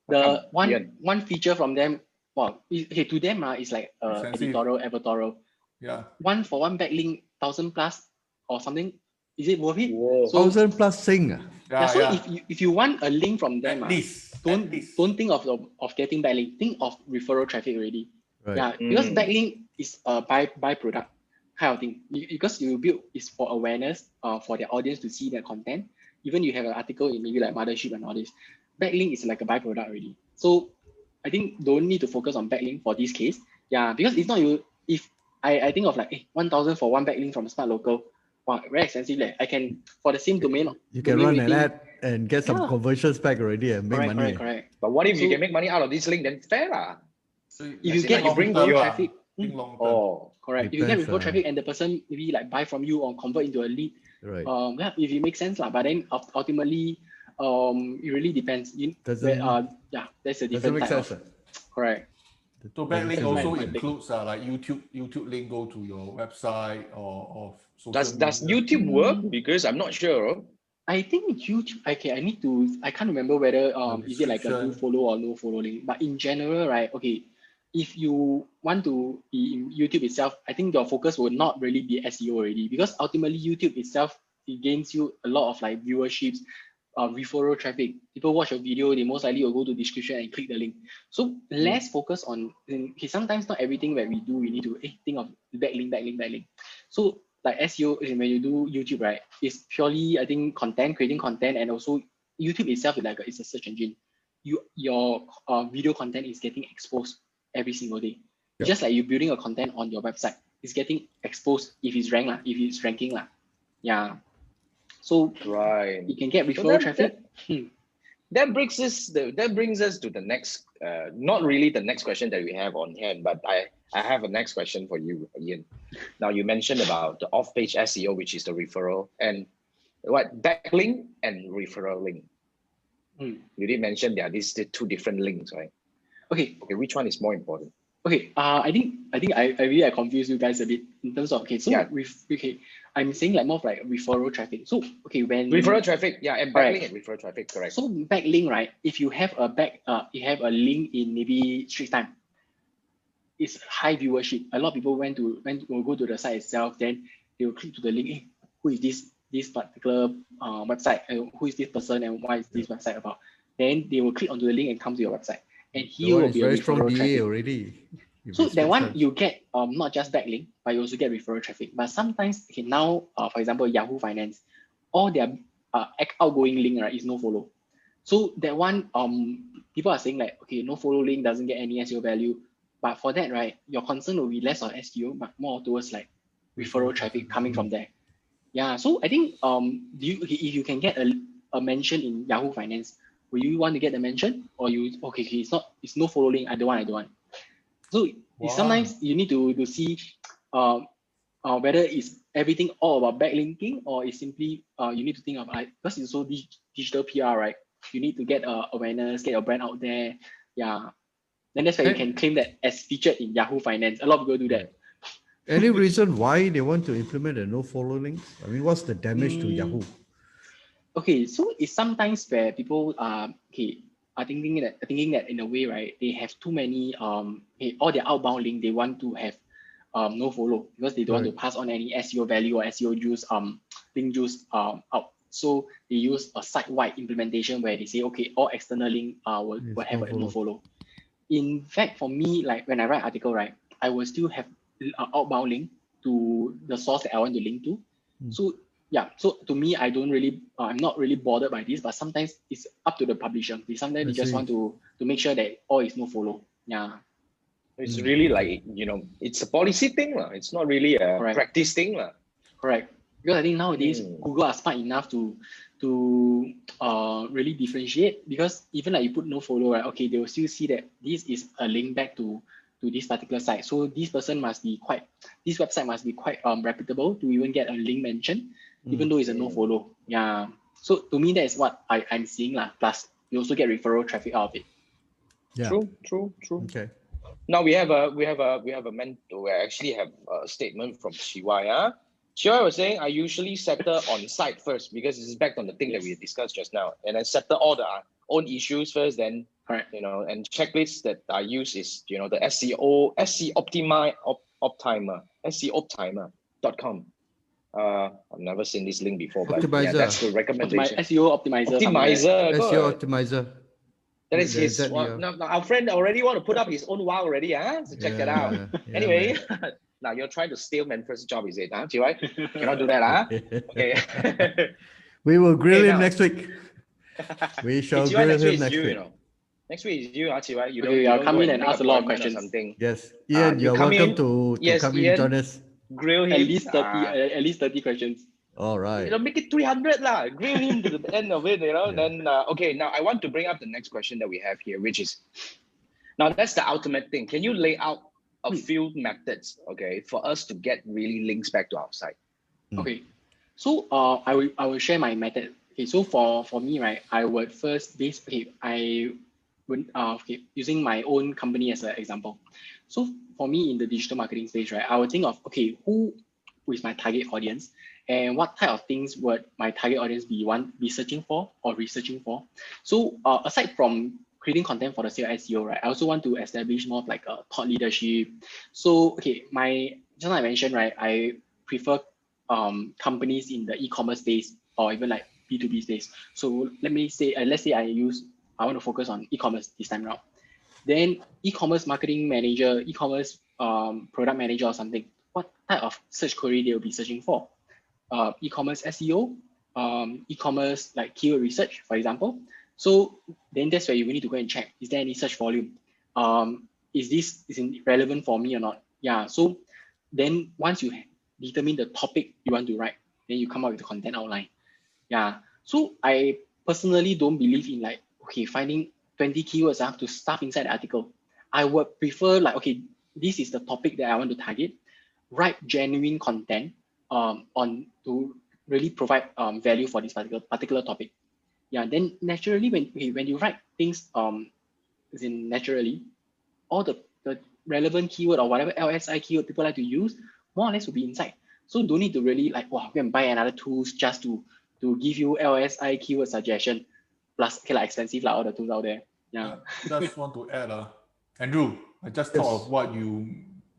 Right. One feature from them, well, okay, to them it's like editorial. Yeah. 1-for-1 backlink, 1,000 plus or something. Is it worth it? Whoa. So 1,000 plus sing. If you want a link from them, don't think of getting backlink. Think of referral traffic already. Right. Yeah, because backlink is a byproduct kind of thing. Because you build is for awareness, for their audience to see their content. Even you have an article in maybe like Mothership and all this, backlink is like a byproduct already. So I think don't need to focus on backlink for this case. Yeah, because it's not you. If I think of like 1,000 for one backlink from Smart Local. Wow, very expensive. I can, for the same domain. You can run an ad and get some conversions back already and make money. Correct. But what if you can make money out of this link? Then fair lah. So if you get referral traffic, correct. If you get referral traffic and the person maybe like buy from you or convert into a lead, right? If it makes sense lah. But then ultimately, it really depends. That's a different type of. Correct. So backlink also includes like YouTube link go to your website or social Does YouTube work? Because I'm not sure. I think YouTube, I can't remember whether is it like a do follow or no follow link. But in general, right, okay, if you want to be in YouTube itself, I think your focus will not really be SEO already, because ultimately YouTube itself, it gains you a lot of like viewerships, referral traffic. People watch a video, they most likely will go to description and click the link. So less focus on, sometimes not everything that we do, we need to think of backlink. So like SEO, when you do YouTube, right, it's purely, I think, creating content, and also YouTube itself is it's a search engine. Your video content is getting exposed every single day. Yep. Just like you building a content on your website, it's getting exposed if it's ranking. Yeah. So you can get referral traffic. That brings us to the next, not really the next question that we have on hand, but I have a next question for you, Ian. Now you mentioned about the off-page SEO, which is the referral, and what backlink and referral link. You did mention there are these 2 different links, right? Okay, which one is more important? Okay, I think I really confused you guys a bit in terms of I'm saying like more of like referral traffic. So when referral traffic, and backlink and referral traffic, correct. So backlink, right? If you have you have a link in maybe Straits Times, it's high viewership. A lot of people will go to the site itself, then they will click to the link. Hey, who is this particular website? Who is this person, and what is this website about? Then they will click onto the link and come to your website. And here will be a referral traffic already. So that one you get not just backlink, but you also get referral traffic. But sometimes now, for example, Yahoo Finance, all their outgoing link, right, is no follow. So that one, people are saying like, no follow link doesn't get any SEO value. But for that, right, your concern will be less on SEO, but more towards like referral traffic coming from there. Yeah. So I think if you can get a mention in Yahoo Finance, will you want to get the mention, or it's no follow link, I don't want. So sometimes you need to see whether it's everything all about backlinking, or it's simply you need to think of because it's so digital PR, right? You need to get awareness, get your brand out there. Yeah. Then that's why you can claim that as featured in Yahoo Finance. A lot of people do that. Any reason why they want to implement a no-follow links? I mean, what's the damage to Yahoo? Okay, so it's sometimes where people are thinking that in a way, right, they have too many all their outbound link they want to have no follow because they don't want to pass on any SEO value or SEO juice link juice out. So they use a site-wide implementation where they say, okay, all external link will have a no follow. In fact, for me, like when I write article, right, I will still have an outbound link to the source that I want to link to. So yeah, so to me, I don't really, I'm not really bothered by this, but sometimes it's up to the publisher. Sometimes they just want to make sure that all is no follow. Yeah. It's really like, it's a policy thing. It's not really a practice thing. Correct. Because I think nowadays, Google are smart enough to really differentiate, because even like you put no follow, right? Okay, they will still see that this is a link back to this particular site. So this website must be quite reputable to even get a link mention, even though it's a no follow. Yeah. So to me, that is what I'm seeing lah. Plus, you also get referral traffic out of it. Yeah. True. Okay. Now we actually have a statement from Shiwaya. Shiwaya was saying, I usually settle on site first because this is back on the thing that we discussed just now, and I settle all the own issues first. Then and checklists that I use is the SEO SEOptimer.com. I've never seen this link before, but yeah, that's the recommendation. SEO optimizer. SEO optimizer. That is his. Now our friend already want to put up his own wow already, so check that out. Anyway, now you're trying to steal Manfred's job, is it? Chiwai? Cannot do that, Okay. We will grill him next week. We shall grill him next week. Next week is you, Chiwai. I'll come in and ask a lot of questions. Yes, Ian, you're welcome to come in, join us. Grill him. At least 30 questions. All right. Make it 300 lah. Grill him to the end of it, Then okay, now I want to bring up the next question that we have here, which is now that's the ultimate thing. Can you lay out a few methods, okay, for us to get really links back to our site? Okay, so I will share my method. Okay, so for me, right, I would first using my own company as an example. So for me in the digital marketing space, right, I would think of, okay, who is my target audience and what type of things would my target audience be searching for or researching for. So aside from creating content for the SEO, right, I also want to establish more of like a thought leadership. So okay, just like I mentioned, right, I prefer companies in the e-commerce space or even like B2B space. So let's say I want to focus on e-commerce this time around. Then e-commerce marketing manager, e-commerce product manager or something, what type of search query they will be searching for? E-commerce SEO, e-commerce like keyword research, for example. So then that's where you need to go and check, is there any search volume? Is this relevant for me or not? Yeah, so then once you determine the topic you want to write, then you come up with the content outline. Yeah, so I personally don't believe in like, okay, finding 20 keywords to stuff inside the article. I would prefer like, okay, this is the topic that I want to target, write genuine content on to really provide value for this particular topic. Yeah, then naturally when you write things naturally, all the relevant keyword or whatever LSI keyword people like to use, more or less will be inside. So don't need to really like, wow, go and buy another tools just to give you LSI keyword suggestion. Plus, okay, like expensive all the tools out there. Yeah. Just want to add, Andrew, I just thought of what you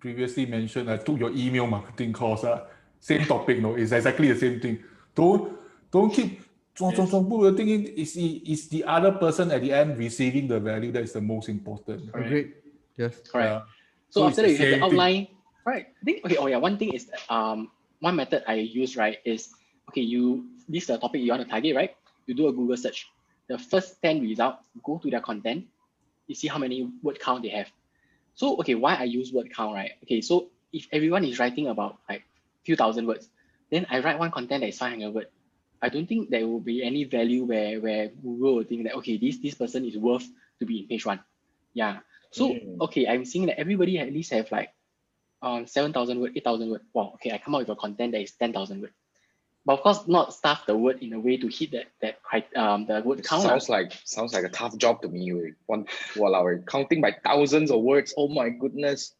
previously mentioned. I took your email marketing course. Same topic, no, it's exactly the same thing. Don't keep thinking is the other person at the end receiving the value that is the most important. Agreed. Yes. Correct. So after that you have the outline. Right. I think one thing is one method I use, right, is okay, this is the topic you want to target, right? You do a Google search. The first 10 results, go to their content, you see how many word count they have. So, okay, why I use word count, right? Okay, so if everyone is writing about like few thousand words, then I write one content that is 500 words. I don't think there will be any value where Google will think that, okay, this person is worth to be in page 1. Yeah. So, okay, I'm seeing that everybody at least have like 7,000 words, 8,000 words. Wow, okay, I come up with a content that is 10,000 words. But of course, not stuff the word in a way to hit the word count. Sounds like a tough job to me. Counting by thousands of words. Oh my goodness!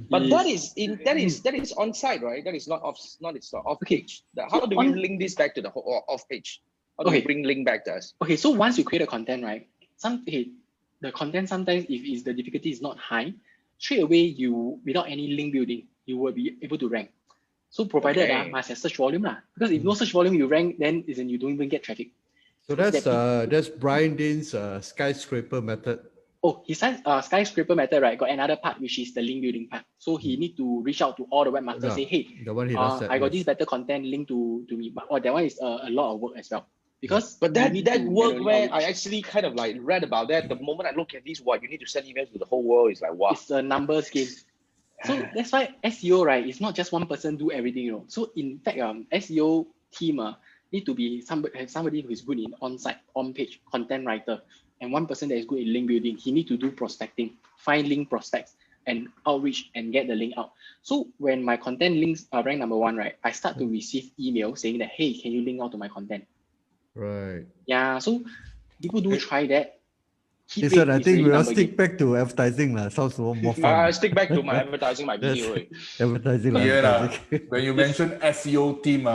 But that is on site, right? That is not off. It's not off page. How do we link this back to the off page? How do we bring link back to us? Okay, so once you create a content, right? The content sometimes, if the difficulty is not high, straight away you, without any link building, you will be able to rank. So provided must have search volume lah. Because if no search volume you rank, then you don't even get traffic. So that's Brian Dean's skyscraper method. Oh, his skyscraper method, right? Got another part which is the link building part. So he need to reach out to all the webmasters, say, hey, the one he does I got this better content linked to me. But that one is a lot of work as well. Because that work where I actually kind of like read about that, the moment I look at this, you need to send emails to the whole world. It's like, wow. It's a numbers game. So that's why SEO, right, it's not just one person do everything, you know. So in fact, SEO team need to be somebody who is good in on-site, on-page content writer, and one person that is good in link building. He need to do prospecting, find link prospects, and outreach and get the link out. So when my content links are ranked number 1, right, I start to receive emails saying that, hey, can you link out to my content? Right. Yeah, so people do try that. Listen, I think we'll stick back to advertising. Sounds more fun. I stick back to my advertising, my video. Advertising. When you mention SEO team,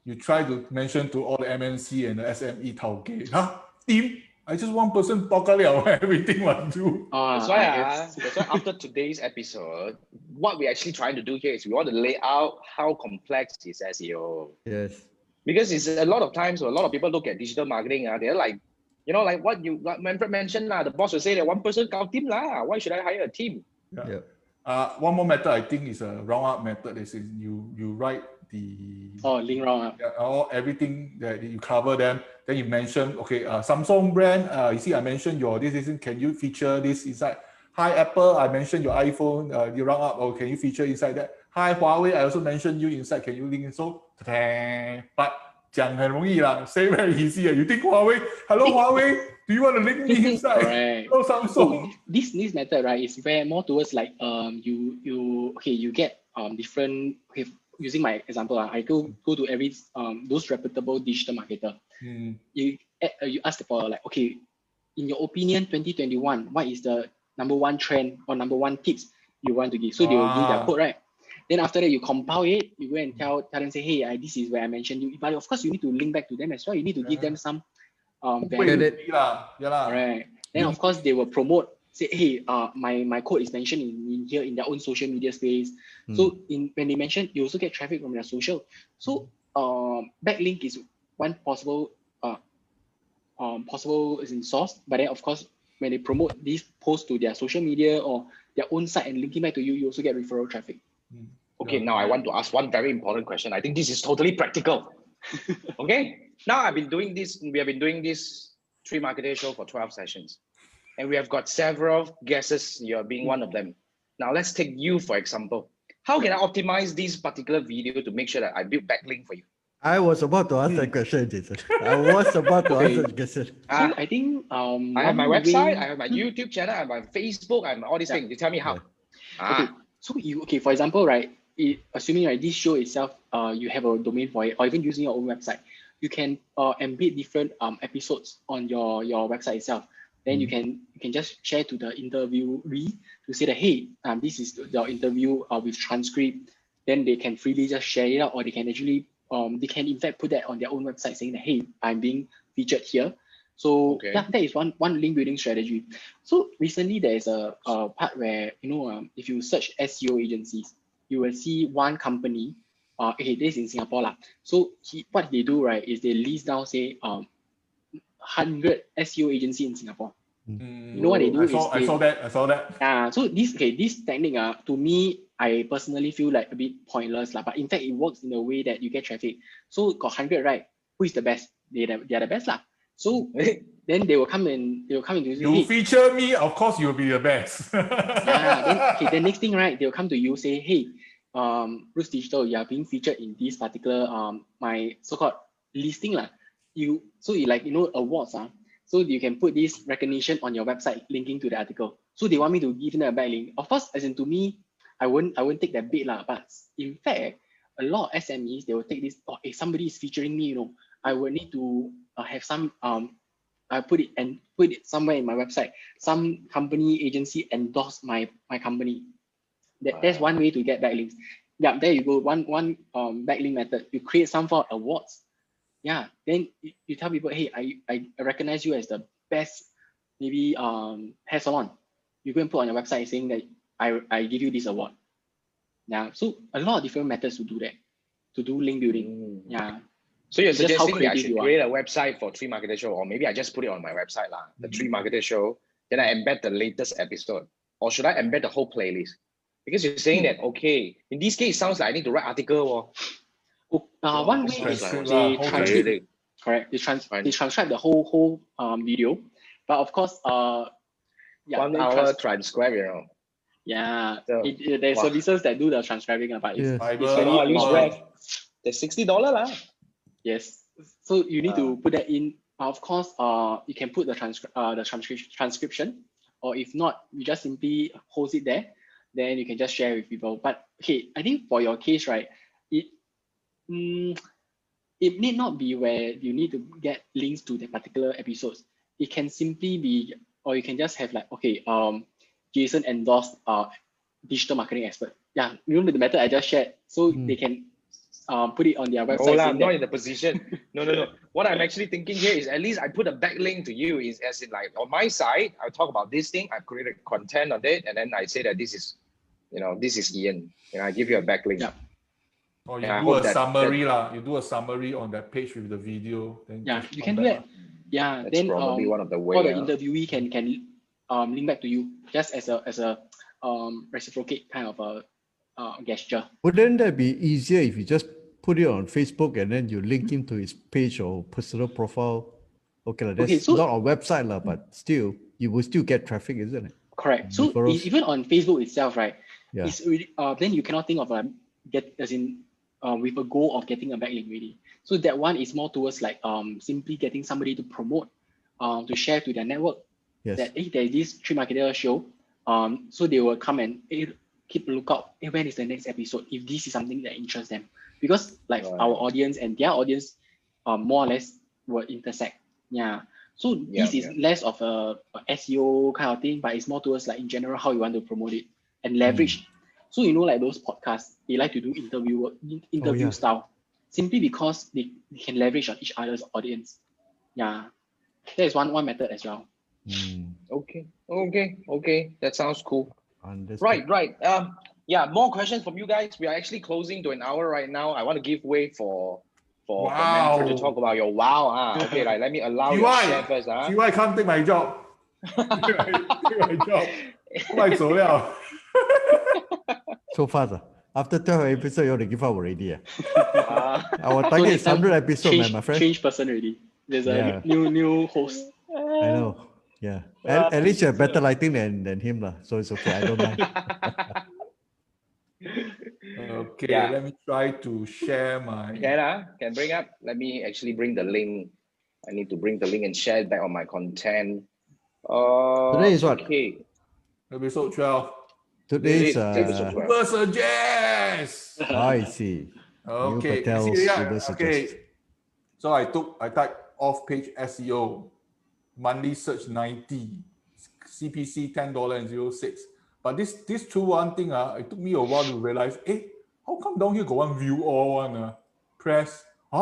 you try to mention to all the MNC and the SME tauke. Team? I just one person talk everything what do. That's why after today's episode, what we're actually trying to do here is we want to lay out how complex is SEO. Yes. Because it's a lot of times, a lot of people look at digital marketing, they're like, like what Manfred mentioned, the boss will say that one person count team why should I hire a team? One more method I think is a round up method. Is you write the link round up. Everything that you cover them. Then you mention Samsung brand. You see I mentioned your this. Can you feature this inside? Hi Apple, I mentioned your iPhone. You round up. Can you feature inside that? Hi Huawei, I also mentioned you inside. Can you link? So but 讲很容易啦, say very easy. You think Huawei? Hello Huawei, do you want to link me inside? Right. Oh Samsung. So this method, right, is very more towards like you get different. Using my example, I go to every those reputable digital marketer. You ask for like, okay, in your opinion, 2021, what is the number 1 trend or number 1 tips you want to give? So they will give their code, right? Then after that, you compile it, you go and tell them, say, hey, this is where I mentioned you. But of course, you need to link back to them as well. You need to give them some value. Right. Then of course, they will promote, say, hey, my code is mentioned in here in their own social media space. So when they mention, you also get traffic from their social. So backlink is one possible is in source. But then of course, when they promote these posts to their social media or their own site and linking back to you, you also get referral traffic. Okay, now I want to ask one very important question. I think this is totally practical. Okay, now we have been doing this 3 Marketeer show for 12 sessions. And we have got several guesses, you're being one of them. Now let's take you, for example. How can I optimize this particular video to make sure that I build backlink for you? I was about to ask that question, Jason. I was about to answer the question. I think I have my website, I have my YouTube channel, I have my Facebook, I have all these things. You tell me how. Okay. So for example, right, assuming this show itself, you have a domain for it, or even using your own website, you can embed different episodes on your website itself. Then you can just share to the interviewee to say that, hey, this is the interview with transcript. Then they can freely just share it out, or they can actually they can in fact put that on their own website saying that, hey, I'm being featured here. So that is one link building strategy. So recently there is a part where, if you search SEO agencies, you will see one company, this is in Singapore. So what they do, right, is they list down, say, 100 SEO agency in Singapore. You know what they do? I saw that. So this technique, to me, I personally feel like a bit pointless, but in fact, it works in a way that you get traffic. So got 100, right? Who is the best? They are the best, So then they will come in. You feature me, of course you'll be the best. Then next thing, right? They'll come to you, say, hey, Roots Digital, you are being featured in this particular my so-called listing awards. So you can put this recognition on your website linking to the article. So they want me to give them a backlink. Of course, as in to me, I won't take that bait, but in fact, a lot of SMEs, they will take this, oh, if somebody is featuring me, I will need to have some, I put it somewhere in my website. Some company agency endorse my company. That's one way to get backlinks. Yeah, there you go. One backlink method. You create some for awards. Yeah, then you tell people, hey, I recognize you as the best, maybe hair salon. You go and put on your website saying that I give you this award. Yeah, so a lot of different methods to do that, to do link building. Yeah. So you're So just how suggesting that I creative should you are. create a website for 3 Marketer Show, or maybe I just put it on my website, the 3 Marketer Show, then I embed the latest episode. Or should I embed the whole playlist? Because you're saying that, okay, in this case, it sounds like I need to write article. One way is they transcribe. Correct. They transcribe the whole video, but of course, 1 hour transcribe, Yeah, So, there's services that do the transcribing, but it's really at least there's $60 Yes. So you need to put that in. Of course, you can put the transcription, or if not, you just simply host it there. Then you can just share with people. But okay, I think for your case, right, it need not be where you need to get links to the particular episodes. It can simply be, or you can just have like, okay, Jason endorsed digital marketing expert. Yeah, remember the method I just shared, so they can put it on their website. I'm not in the position. No. What I'm actually thinking here is at least I put a backlink to you, is as in like on my side, I'll talk about this thing, I've created content on it, and then I say that this is, this is Ian, and I give you a backlink. Yeah. Or you do a summary you do a summary on that page with the video. Then you can do that. Yeah, that's then probably one of the ways. Or the interviewee can link back to you just as a reciprocate kind of a gesture. Wouldn't that be easier if you just put it on Facebook and then you link him to his page or personal profile? Okay, that's not on website, but still, you will still get traffic, isn't it? Correct. So even on Facebook itself, right? Yeah. It's really, then you cannot think of with a goal of getting a backlink really. So that one is more towards like simply getting somebody to promote, to share to their network. Yes. That there's this 3 Marketer show. So they will come and keep a lookout. When is the next episode? If this is something that interests them, because like our audience and their audience, more or less will intersect. Yeah. So this is less of a SEO kind of thing, but it's more towards like in general how you want to promote it and leverage. So like those podcasts, they like to do interview style, simply because they can leverage on each other's audience. Yeah, that is one method as well. Okay. That sounds cool. Understood. Right. More questions from you guys. We are actually closing to an hour right now. I want to give way for Manfred to talk about your Okay, let me allow you to share first. I can't take my job. take my job. So fast. After 12 episodes, you want to give up already. Our target is 100 episodes, my friend. Change person already. There's a new host. I know. Yeah. At least you have better lighting than him. So it's okay. I don't mind. Okay, let me try to share my... Can bring up. Let me actually bring the link. I need to bring the link and share it back on my content. Today is what? Okay. Episode 12. Today's Uber Suggest. I see. Okay. So I typed Off Page SEO, monthly search 90, CPC $10.06. But this 2-1 thing, it took me a while to realize, how come down here got one view all one? Press. She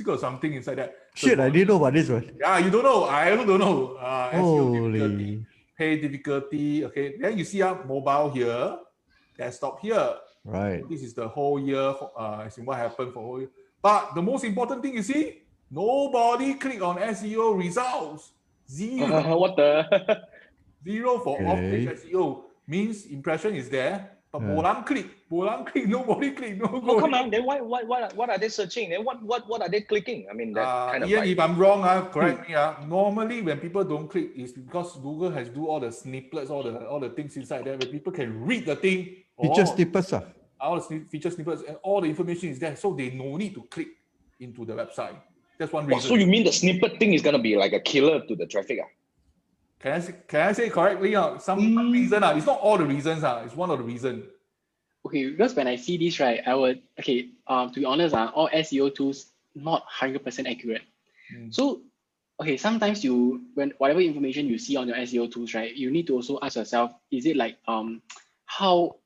got something inside that. Shit, I didn't know about this one. Yeah, you don't know. I also don't know. Holy. Pay difficulty. Okay, then you see mobile here, desktop here. Right. So this is the whole year. As in what happened for whole year. But the most important thing, you see, nobody click on SEO results. Zero. What the? Zero for off-page SEO means impression is there, but bolang click, nobody click, Come on, then what are they searching? Then what are they clicking? I mean, that kind of if I'm wrong, correct me. Normally, when people don't click, it's because Google has do all the snippets, all the things inside there, where people can read the thing. Feature snippets. All the feature snippets and all the information is there, so they no need to click into the website. That's one reason. So you mean the snippet thing is gonna be like a killer to the traffic? Can I say correctly? Some reason. It's not all the reasons. It's one of the reasons. Okay, because when I see this, right, I would, to be honest, all SEO tools not 100% accurate. So, okay, sometimes when whatever information you see on your SEO tools, right, you need to also ask yourself, is it like how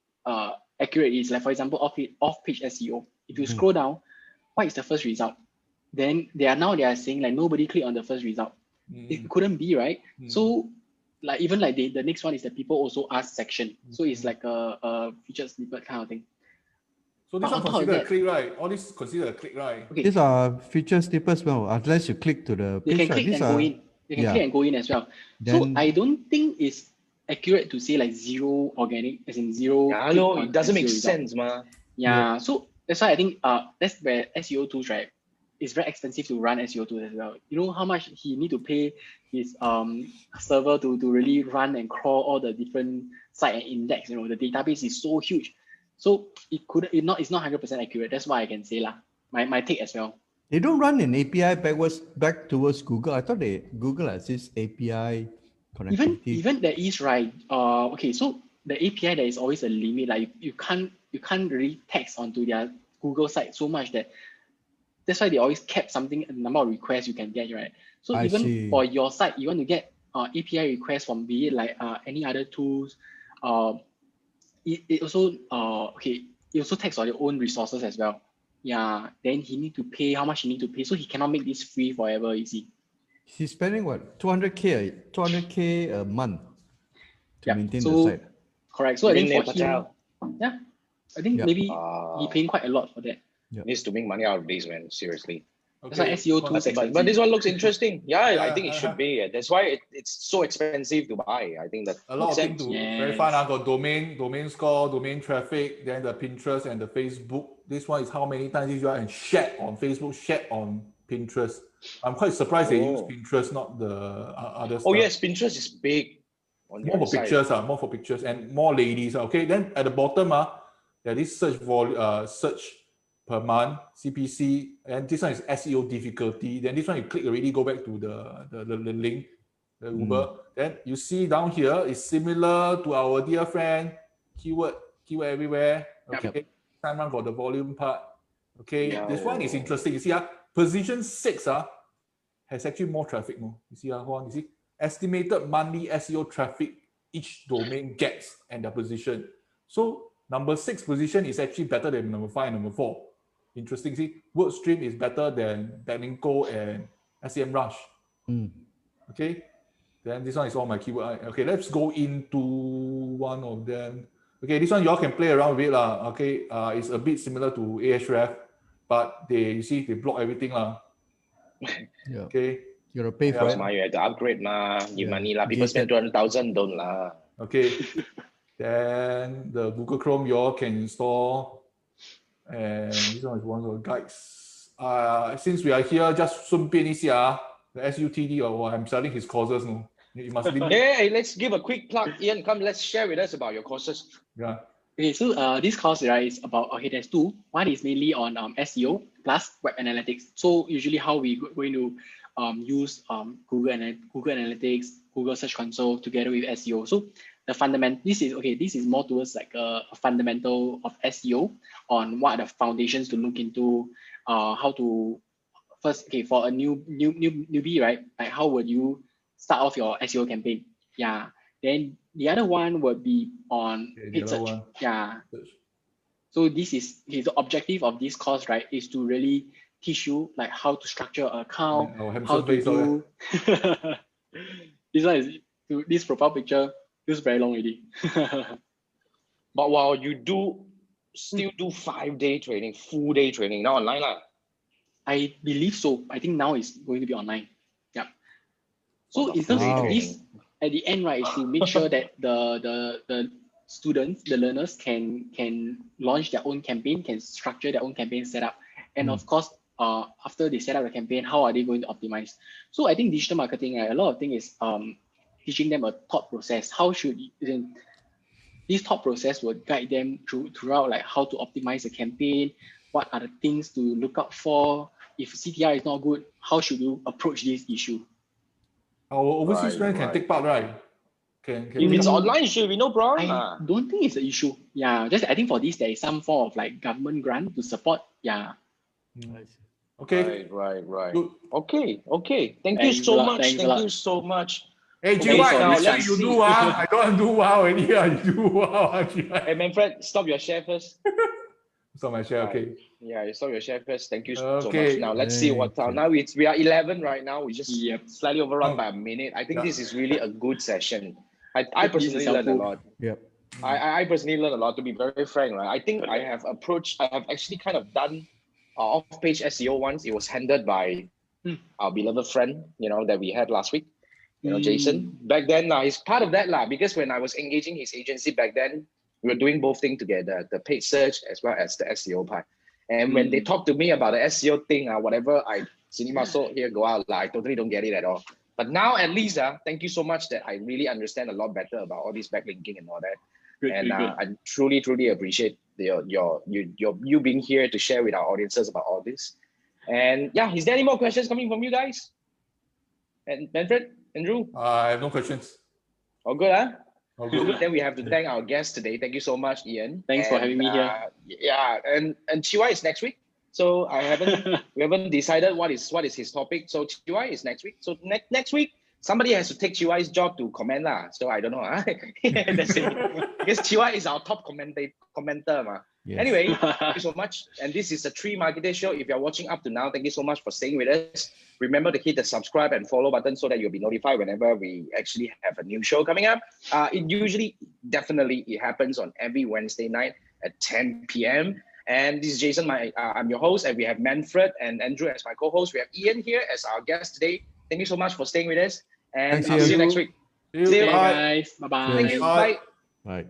accurate it is? Like for example, off-page SEO. If you scroll down, what is the first result? Then they are saying like nobody clicked on the first result. It couldn't be, right? So like even like the next one is the people also ask section. So it's like a featured snippet kind of thing. So this one considered a click, right? All this considered a click, right? Okay. These are feature snippets, well, unless you click to the They page. can click and go in. They can click and go in as well. So I don't think it's accurate to say like zero organic, as in zero. Yeah, no, it doesn't make sense, ma. Yeah, so that's why I think that's where SEO tools, right? It's very expensive to run SEO tools as well. You know how much he need to pay his server to really run and crawl all the different site and index. You know, the database is so huge. So it's not 100% accurate. That's why I can say lah. My take as well. They don't run an API back towards Google. I thought Google has this API connectivity. Even there is, right. Okay, so the API, there is always a limit. Like you can't really text onto their Google site so much that's why they always cap something, a number of requests you can get, right? So even for your site, you want to get API requests from be it like any other tools. It also it also takes on your own resources as well. Yeah, then he need to pay how much he need to pay, so he cannot make this free forever. You see, he's spending what 200K a month to maintain the site. Correct. So I think for him, I think maybe he paying quite a lot for that. Needs to make money out of this, man. Seriously. That's why SEO tools expensive. But this one looks interesting. I think it should be. That's why it's so expensive to buy. I think that a lot of things to verify. Got domain score, domain traffic, then the Pinterest and the Facebook. This one is how many times you are and shared on Facebook, shared on Pinterest. I'm quite surprised they use Pinterest, not the other stuff. Oh yes, Pinterest is big. More for pictures, more for pictures and more ladies. Okay, then at the bottom, there is search per month, CPC, and this one is SEO difficulty. Then this one you click already, go back to the link, the Uber. Then you see down here is similar to our dear friend, keyword everywhere. Okay, Simon got the volume part. Okay, this one is interesting. You see, position 6 has actually more traffic. You see, you see, estimated monthly SEO traffic each domain gets and their position. So number 6 position is actually better than number 5 and number 4. Interesting. See, WordStream is better than Backlinking and SEMrush. Okay, then this one is all my keyword. Okay, let's go into one of them. Okay, this one y'all can play around with it lah. Okay, it's a bit similar to Ahref, but you see they block everything lah. Okay, you gotta pay for it. You have to upgrade give money lah. People spend 200,000, don't lah. Okay, then the Google Chrome y'all can install. And this one is one of the guides. Since we are here, just 顺便一下, the SUTD or I'm selling his courses. No, it must be. Hey, let's give a quick plug. Ian, come, let's share with us about your courses. Yeah. Okay, so this course, right, is about there's 2. One is mainly on SEO plus web analytics. So usually how we going to use Google Analytics, Google Search Console together with SEO. So the this is more towards like a fundamental of SEO on what are the foundations to look into, how to first, for a newbie, right? Like how would you start off your SEO campaign? Yeah. Then the other one would be on paid search. Yeah. So this is the objective of this course, right? Is to really teach you like how to structure an account, how to do. This one is this profile picture. Feels very long already. But while you still do 5-day training, full day training, now online lah. I believe so. I think now it's going to be online. Yeah. So in terms of this, at the end, right, is to make sure that the students, the learners can launch their own campaign, can structure their own campaign setup, and of course, after they set up the campaign, how are they going to optimize? So I think digital marketing, a lot of things is teaching them a thought process. This thought process will guide them throughout like how to optimize the campaign, what are the things to look out for. If CTR is not good, how should you approach this issue? Our overseas friend can take part, right? If it's online, it should be no problem. I don't think it's an issue. Yeah, just I think for this there is some form of like government grant to support. Yeah. Okay. Right. Good. Okay. Thank you Thanks so a lot, much. thanks a Thank lot. you so much. Hey, Okay, GY, so now this time let's you see. do well. I don't do well already. You do well. Hey, Manfred, stop your share first. So my share, okay. Yeah, you stop your share first. Thank you so Okay. much. Now let's see what Thank you. now we are 11 right now. We just Yep. slightly overrun Oh. by a minute. I think Yeah. this is really a good session. I This personally is learned a helpful. lot. Yep. I personally learned a lot, to be very frank, right? I think I have actually kind of done off-page SEO once. It was handled by our beloved friend, that we had last week, Jason. Back then, he's part of that, because when I was engaging his agency back then, we were doing both things together, the paid search as well as the SEO part. And when they talked to me about the SEO thing, whatever cinema sold here, go out, I totally don't get it at all. But now at least, thank you so much that I really understand a lot better about all this backlinking and all that. Good. I truly appreciate you being here to share with our audiences about all this. And yeah, is there any more questions coming from you guys? And Manfred, Andrew? I have no questions. All good, huh? All good. Then we have to thank our guest today. Thank you so much, Ian. Thanks for having me here. Yeah, and Chiwai is next week. So we haven't decided what is his topic. So Chiwai is next week. So next week, somebody has to take Chiwai's job to comment lah. So I don't know. That's it. Because Chiwai is our top commenter. Yes. Anyway, thank you so much. And this is a Tree Marketer show. If you're watching up to now, thank you so much for staying with us. Remember to hit the subscribe and follow button so that you'll be notified whenever we actually have a new show coming up. It happens on every Wednesday night at 10 p.m. And this is Jason, I'm your host, and we have Manfred and Andrew as my co-host. We have Ian here as our guest today. Thank you so much for staying with us. And Thanks, I'll see you Ian. next week. See you. See you. Bye guys. Bye-bye. Thank you. Bye. Bye. Bye.